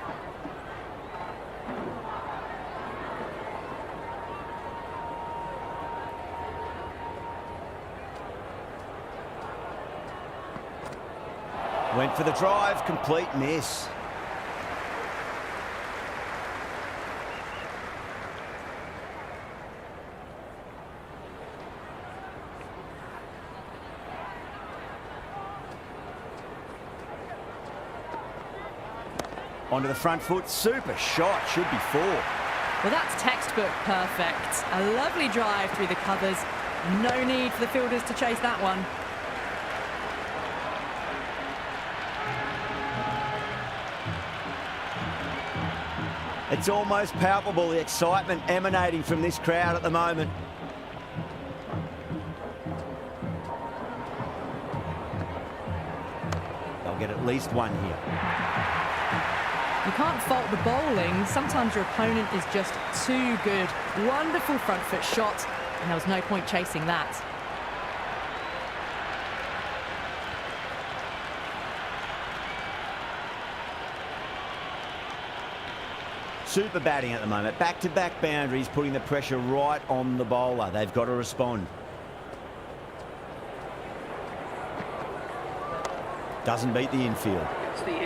Went for the drive, complete miss. Onto the front foot, super shot, should be 4. Well, that's textbook perfect. A lovely drive through the covers. No need for the fielders to chase that one. It's almost palpable, the excitement emanating from this crowd at the moment. They'll get at least one here. You can't fault the bowling. Sometimes your opponent is just too good. Wonderful front foot shot, and there was no point chasing that. Super batting at the moment. Back-to-back boundaries, putting the pressure right on the bowler. They've got to respond. Doesn't beat the infield.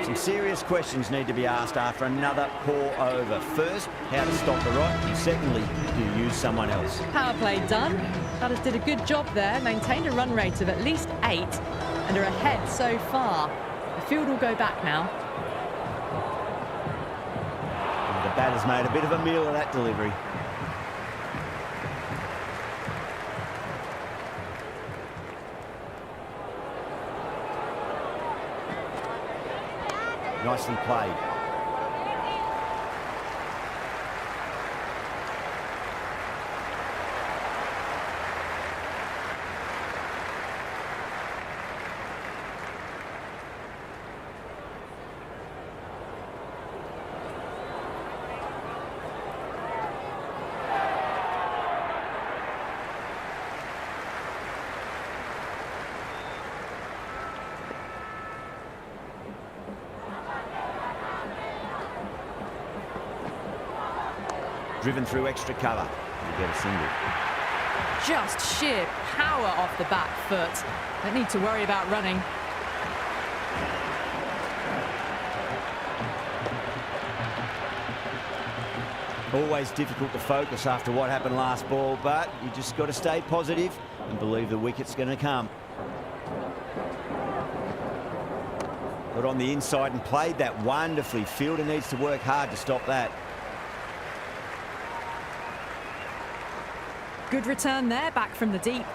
Some serious questions need to be asked after another poor over. First, how to stop the rot. And secondly, do you use someone else? Power play done. Batters did a good job there. Maintained a run rate of at least 8 and are ahead so far. The field will go back now. The batter's made a bit of a meal of that delivery. Nicely played. Driven through extra cover. You get a single. Just sheer power off the back foot. Don't need to worry about running. Always difficult to focus after what happened last ball, but you just got to stay positive and believe the wicket's going to come. Got on the inside and played that wonderfully. Fielder needs to work hard to stop that. Good return there, back from the deep.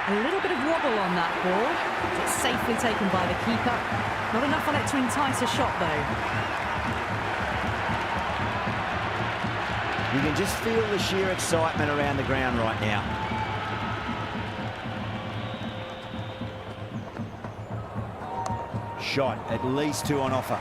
A little bit of wobble on that ball. It's safely taken by the keeper. Not enough on it to entice a shot, though. You can just feel the sheer excitement around the ground right now. Shot, at least 2 on offer.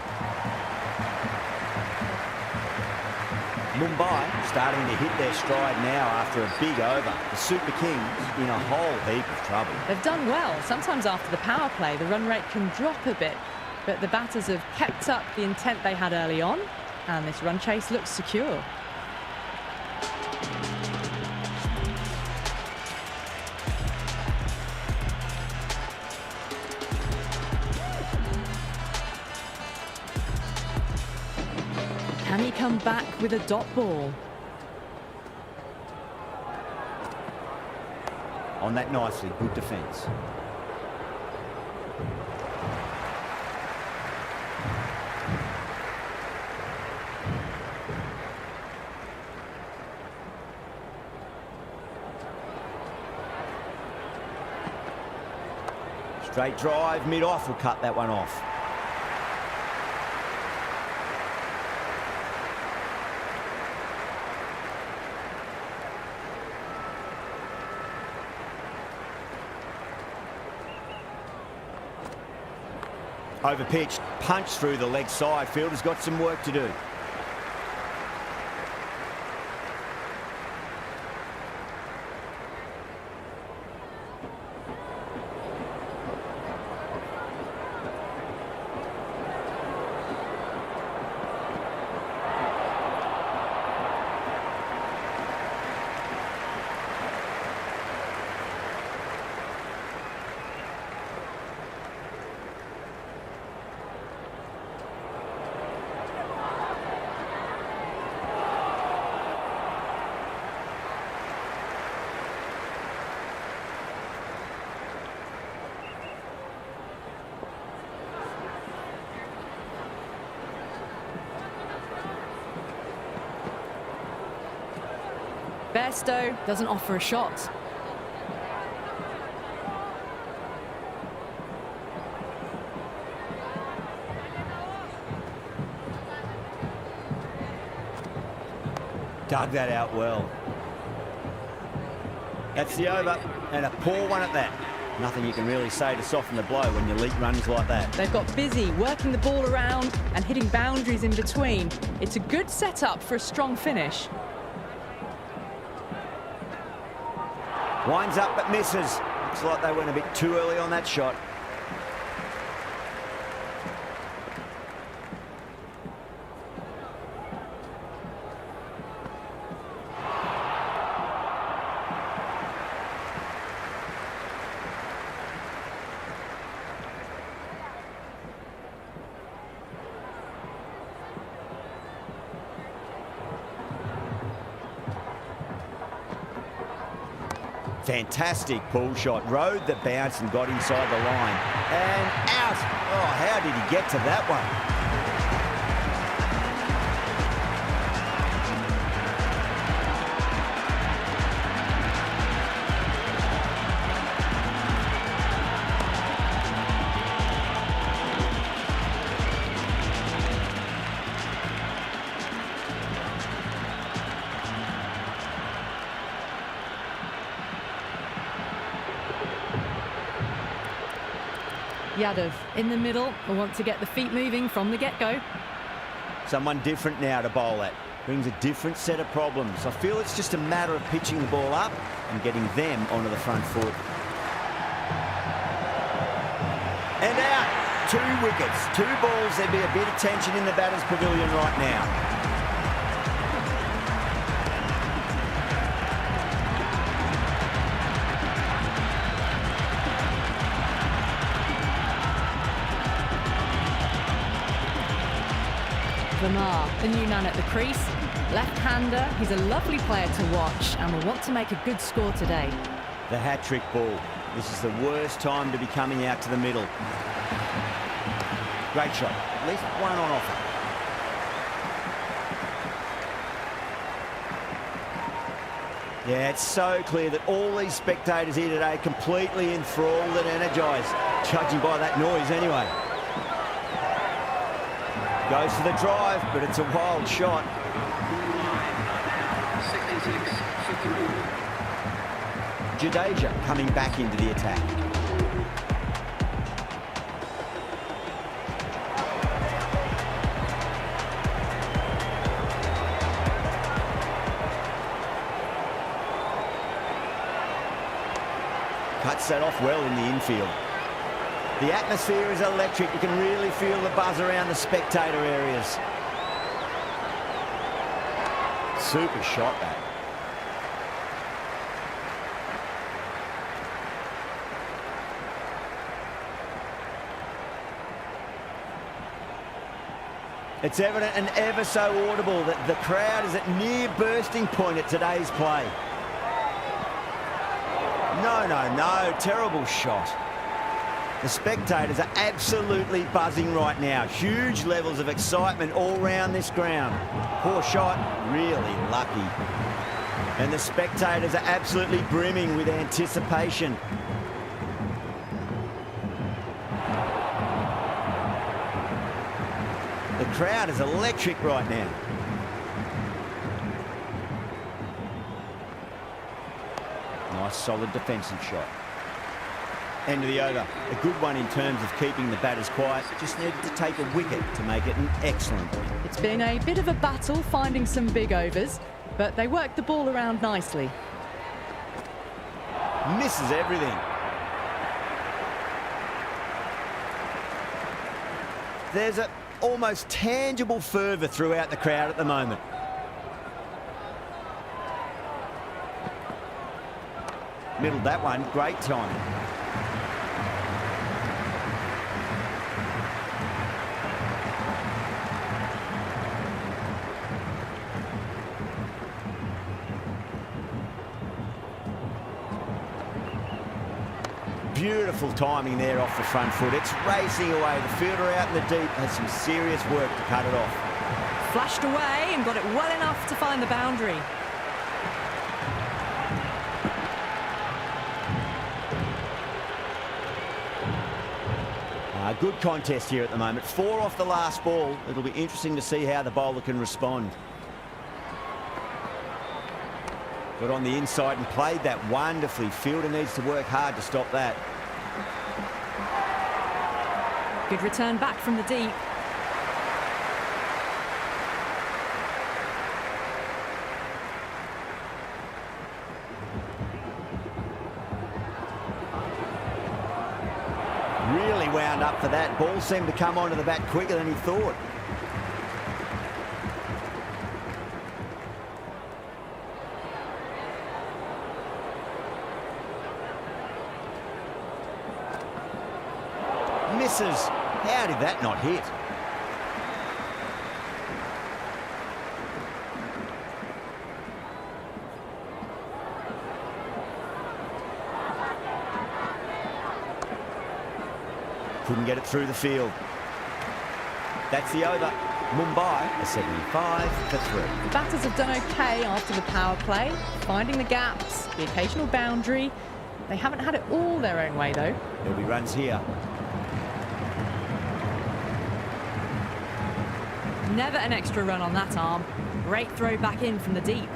Mumbai starting to hit their stride now after a big over. The Super Kings in a whole heap of trouble. They've done well. Sometimes after the power play, the run rate can drop a bit, but the batters have kept up the intent they had early on, and this run chase looks secure. Can he come back with a dot ball? On that nicely, good defence. Straight drive, mid-off, will cut that one off. Over-pitched, punch through the leg side. Fielder's got some work to do. Bairstow doesn't offer a shot. Dug that out well. That's the over, and a poor one at that. Nothing you can really say to soften the blow when your lead runs like that. They've got busy working the ball around and hitting boundaries in between. It's a good setup for a strong finish. Winds up but misses. Looks like they went a bit too early on that shot. Fantastic pull shot. Rode the bounce and got inside the line. And out. Oh, how did he get to that one? Yadav in the middle will want to get the feet moving from the get-go. Someone different now to bowl at. Brings a different set of problems. I feel it's just a matter of pitching the ball up and getting them onto the front foot. And out. 2 wickets, 2 balls. There'd be a bit of tension in the batter's pavilion right now. Vermaat, the new man at the crease. Left-hander, he's a lovely player to watch and will want to make a good score today. The hat-trick ball. This is the worst time to be coming out to the middle. Great shot. At least one on offer. Yeah, it's so clear that all these spectators here today completely enthralled and energised, judging by that noise anyway. Goes for the drive, but it's a wild shot. 66-53. Jadeja coming back into the attack. Cuts that off well in the infield. The atmosphere is electric. You can really feel the buzz around the spectator areas. Super shot, that. It's evident and ever so audible that the crowd is at near bursting point at today's play. No, terrible shot. The spectators are absolutely buzzing right now. Huge levels of excitement all round this ground. Poor shot, really lucky. And the spectators are absolutely brimming with anticipation. The crowd is electric right now. Nice, solid defensive shot. End of the over. A good one in terms of keeping the batters quiet. Just needed to take a wicket to make it an excellent one. It's been a bit of a battle finding some big overs, but they worked the ball around nicely. Misses everything. There's a almost tangible fervour throughout the crowd at the moment. Middled that one, great timing. Beautiful timing there off the front foot. It's racing away. The fielder out in the deep has some serious work to cut it off. Flashed away and got it well enough to find the boundary. Good contest here at the moment. 4 off the last ball. It'll be interesting to see how the bowler can respond. Got on the inside and played that wonderfully. Fielder needs to work hard to stop that. Good return back from the deep. Really wound up for that. Ball seemed to come onto the bat quicker than he thought. Misses. How did that not hit? Couldn't get it through the field. That's the over. Mumbai, a 75 for 3. The batters have done okay after the power play, finding the gaps, the occasional boundary. They haven't had it all their own way, though. There'll be runs here. Never an extra run on that arm. Great throw back in from the deep.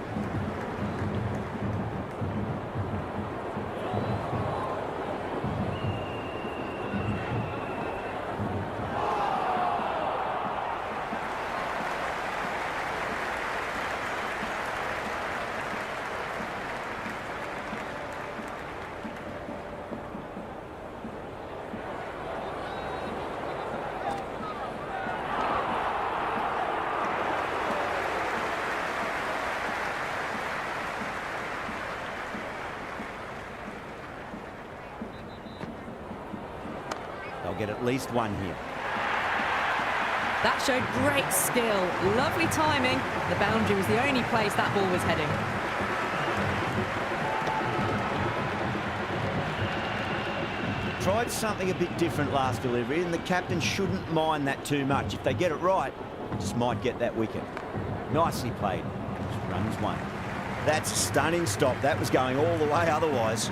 They'll get at least one here. That showed great skill, lovely timing. The boundary was the only place that ball was heading. Tried something a bit different last delivery, and the captain shouldn't mind that too much. If they get it right, just might get that wicket. Nicely played. Runs one. That's a stunning stop. That was going all the way otherwise.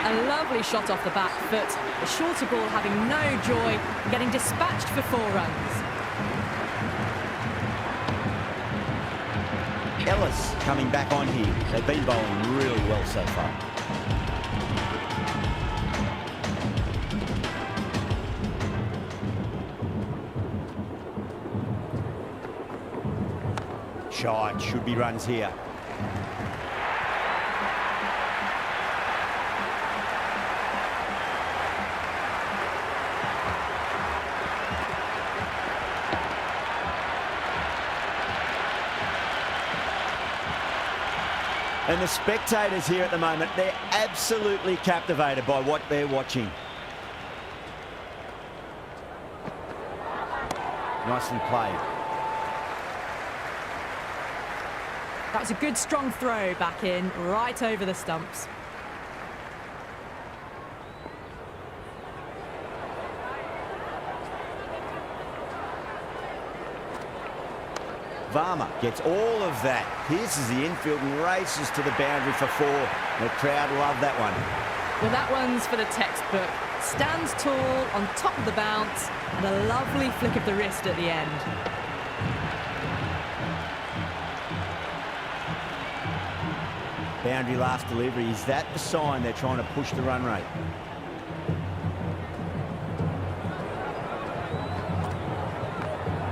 A lovely shot off the back foot. The shorter ball having no joy, getting dispatched for 4 runs. Ellis coming back on here. They've been bowling really well so far. Shot, should be runs here. And the spectators here at the moment, they're absolutely captivated by what they're watching. Nicely played. That was a good strong throw back in, right over the stumps. Varma gets all of that. Pierces the infield and races to the boundary for 4. The crowd love that one. Well, that one's for the textbook. Stands tall on top of the bounce and a lovely flick of the wrist at the end. Boundary last delivery. Is that the sign they're trying to push the run rate?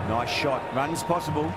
Nice shot. Runs possible.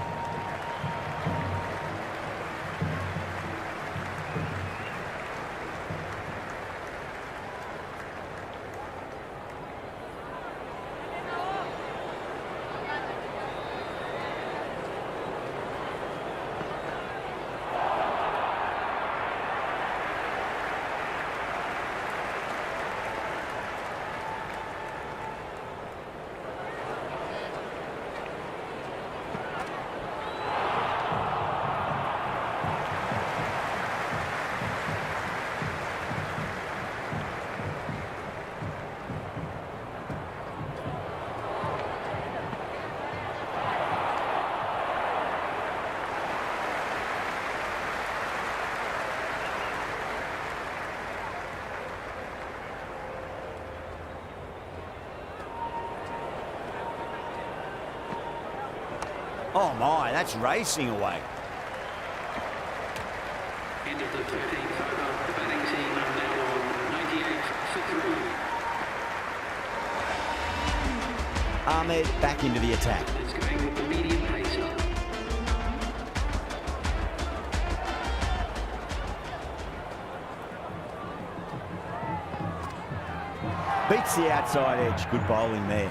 Oh my, that's racing away. End of the 13th over. The batting team now on 98 for 3. Ahmed back into the attack. It's going with the medium pacer. Beats the outside edge. Good bowling there.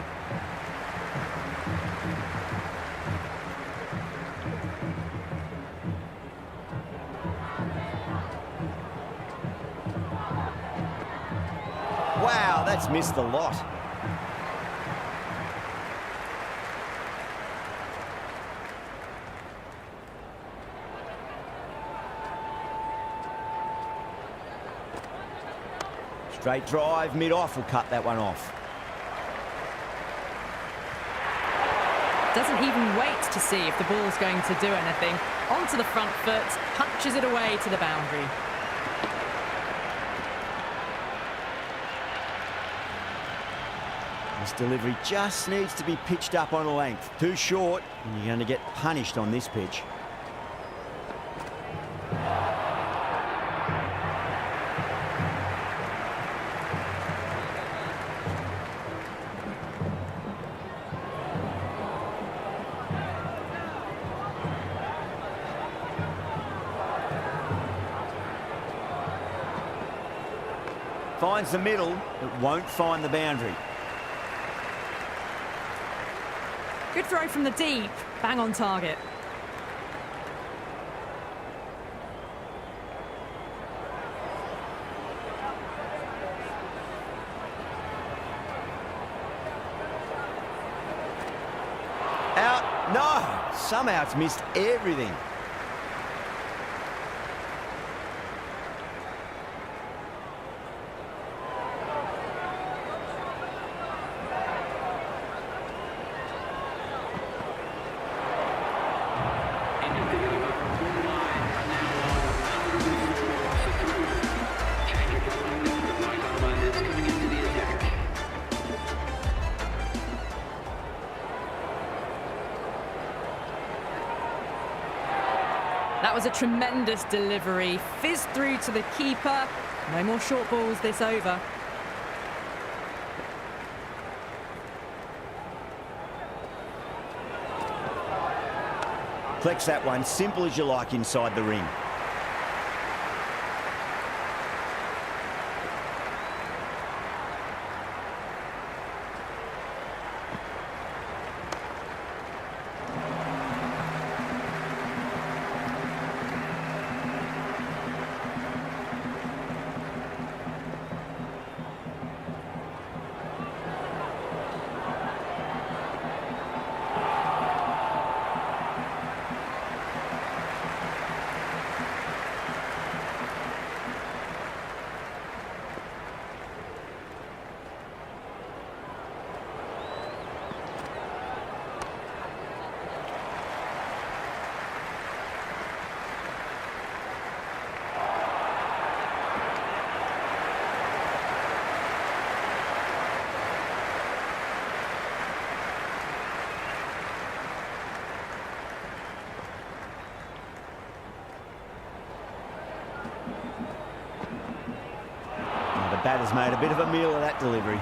Wow, that's missed a lot. Straight drive, mid-off will cut that one off. Doesn't even wait to see if the ball's going to do anything. Onto the front foot, punches it away to the boundary. This delivery just needs to be pitched up on a length. Too short, and you're going to get punished on this pitch. Finds the middle, but won't find the boundary. Good throw from the deep. Bang on target. Out. No. Somehow it's missed everything. That was a tremendous delivery. Fizzed through to the keeper. No more short balls this over. Flex that one, simple as you like inside the ring. The batter's made a bit of a meal of that delivery.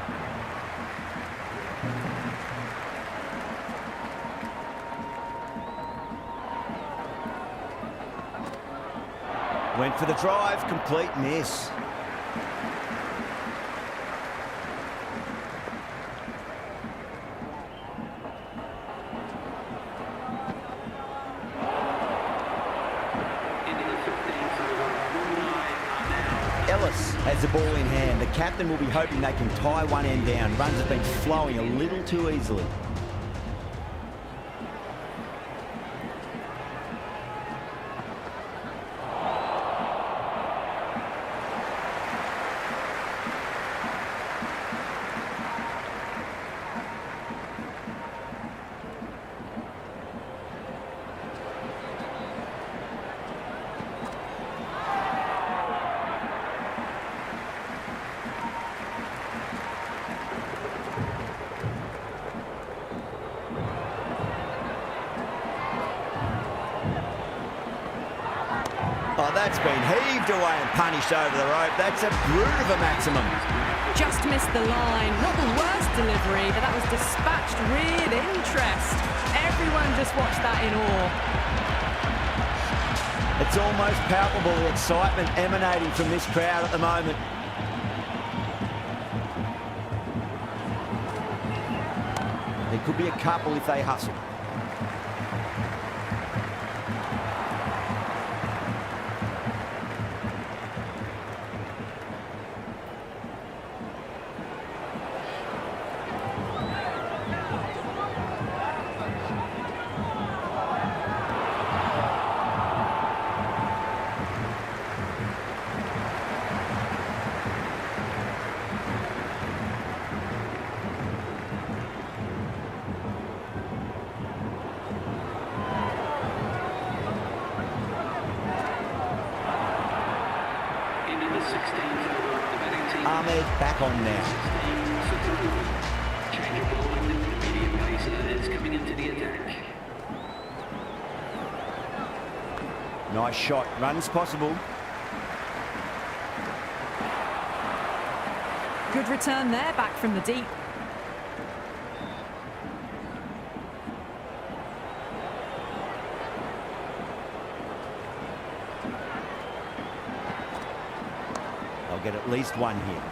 Went for the drive, complete miss. Has the ball in hand. The captain will be hoping they can tie one end down. Runs have been flowing a little too easily. Oh, that's been heaved away and punished over the rope. That's a brute of a maximum. Just missed the line. Not the worst delivery, but that was dispatched with interest. Everyone just watched that in awe. It's almost palpable, the excitement emanating from this crowd at the moment. There could be a couple if they hustle. Ahmed back on now. Change of ball and the medium pacer is coming into the attack. Nice shot. Runs possible. Good return there, back from the deep. They'll get at least one here.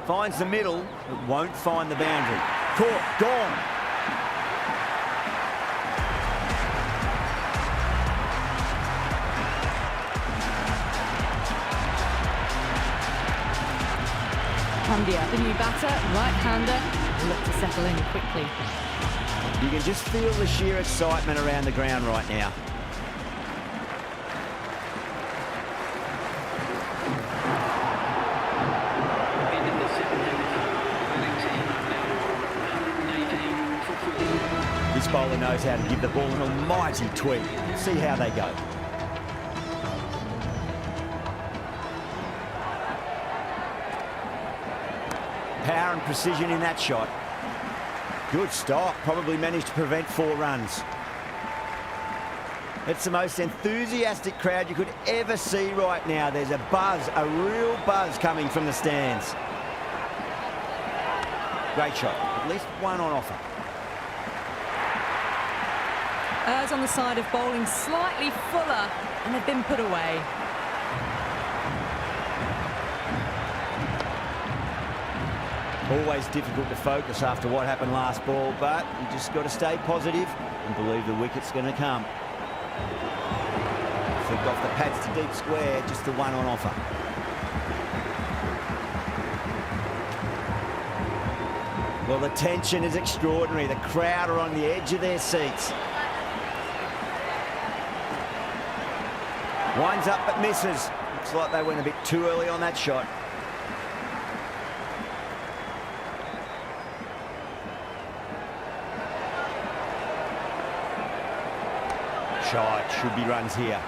Finds the middle, but won't find the boundary. Caught, gone. Pandya, the new batter, right-hander, will look to settle in quickly. You can just feel the sheer excitement around the ground right now. This bowler knows how to give the ball an almighty tweak. See how they go. Power and precision in that shot. Good stop. Probably managed to prevent 4 runs. It's the most enthusiastic crowd you could ever see right now. There's a buzz, a real buzz coming from the stands. Great shot. At least one on offer. Errs on the side of bowling slightly fuller, and they've been put away. Always difficult to focus after what happened last ball, but you just got to stay positive and believe the wicket's going to come. Flicked off the pads to deep square, just the one on offer. Well, the tension is extraordinary. The crowd are on the edge of their seats. Winds up but misses. Looks like they went a bit too early on that shot. Shot, should be runs here.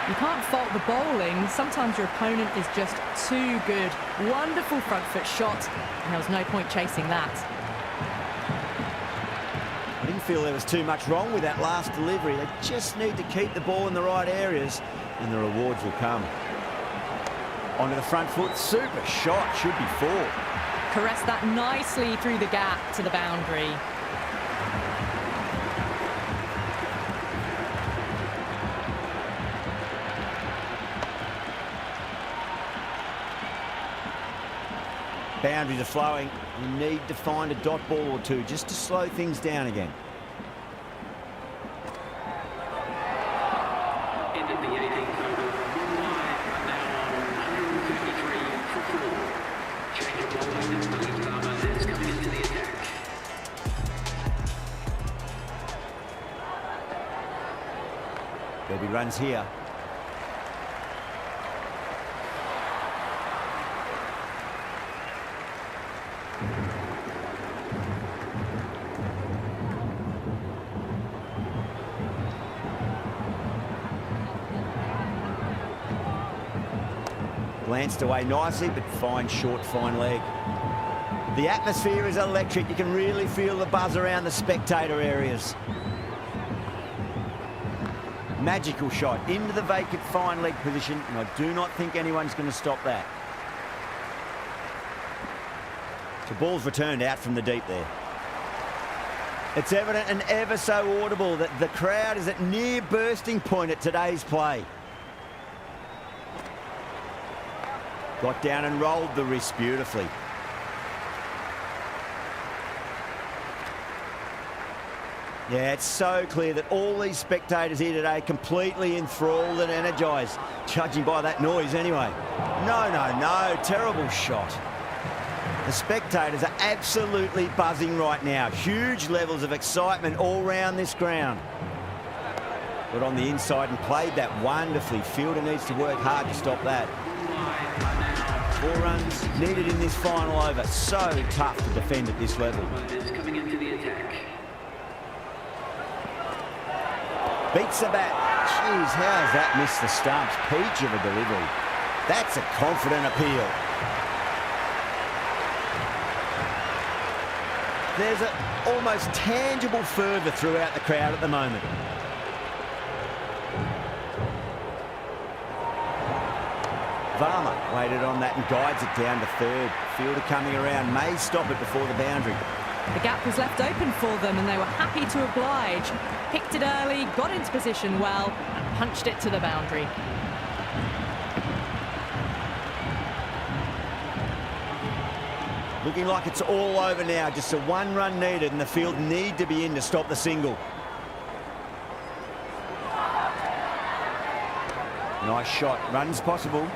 You can't fault the bowling. Sometimes your opponent is just too good. Wonderful front foot shot, and there was no point chasing that. I didn't feel there was too much wrong with that last delivery. They just need to keep the ball in the right areas, and the rewards will come. Onto the front foot, super shot, should be 4. Caressed that nicely through the gap to the boundary. Boundaries are flowing. You need to find a dot ball or two just to slow things down again. End of the 18th over. Mumbai are now on 153 for 4. Change of bowling as Hardik Pandya is coming into the attack. There'll be runs here. Glanced away nicely, but fine short, fine leg. The atmosphere is electric. You can really feel the buzz around the spectator areas. Magical shot into the vacant fine leg position, and I do not think anyone's going to stop that. The ball's returned out from the deep there. It's evident and ever so audible that the crowd is at near bursting point at today's play. Got down and rolled the wrist beautifully. Yeah, it's so clear that all these spectators here today completely enthralled and energised, judging by that noise anyway. No, terrible shot. The spectators are absolutely buzzing right now. Huge levels of excitement all round this ground. Got on the inside and played that wonderfully. Fielder needs to work hard to stop that. 4 runs needed in this final over. So tough to defend at this level. Coming into the attack. Beats the bat. Jeez, how has that missed the stumps? Peach of a delivery. That's a confident appeal. There's an almost tangible fervour throughout the crowd at the moment. Varma waited on that and guides it down to 3rd. Fielder coming around, may stop it before the boundary. The gap was left open for them, and they were happy to oblige. Picked it early, got into position well, and punched it to the boundary. Looking like it's all over now. Just a 1 run needed, and the field need to be in to stop the single. Nice shot. Runs possible.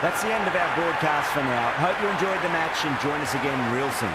That's the end of our broadcast for now. Hope you enjoyed the match and join us again real soon.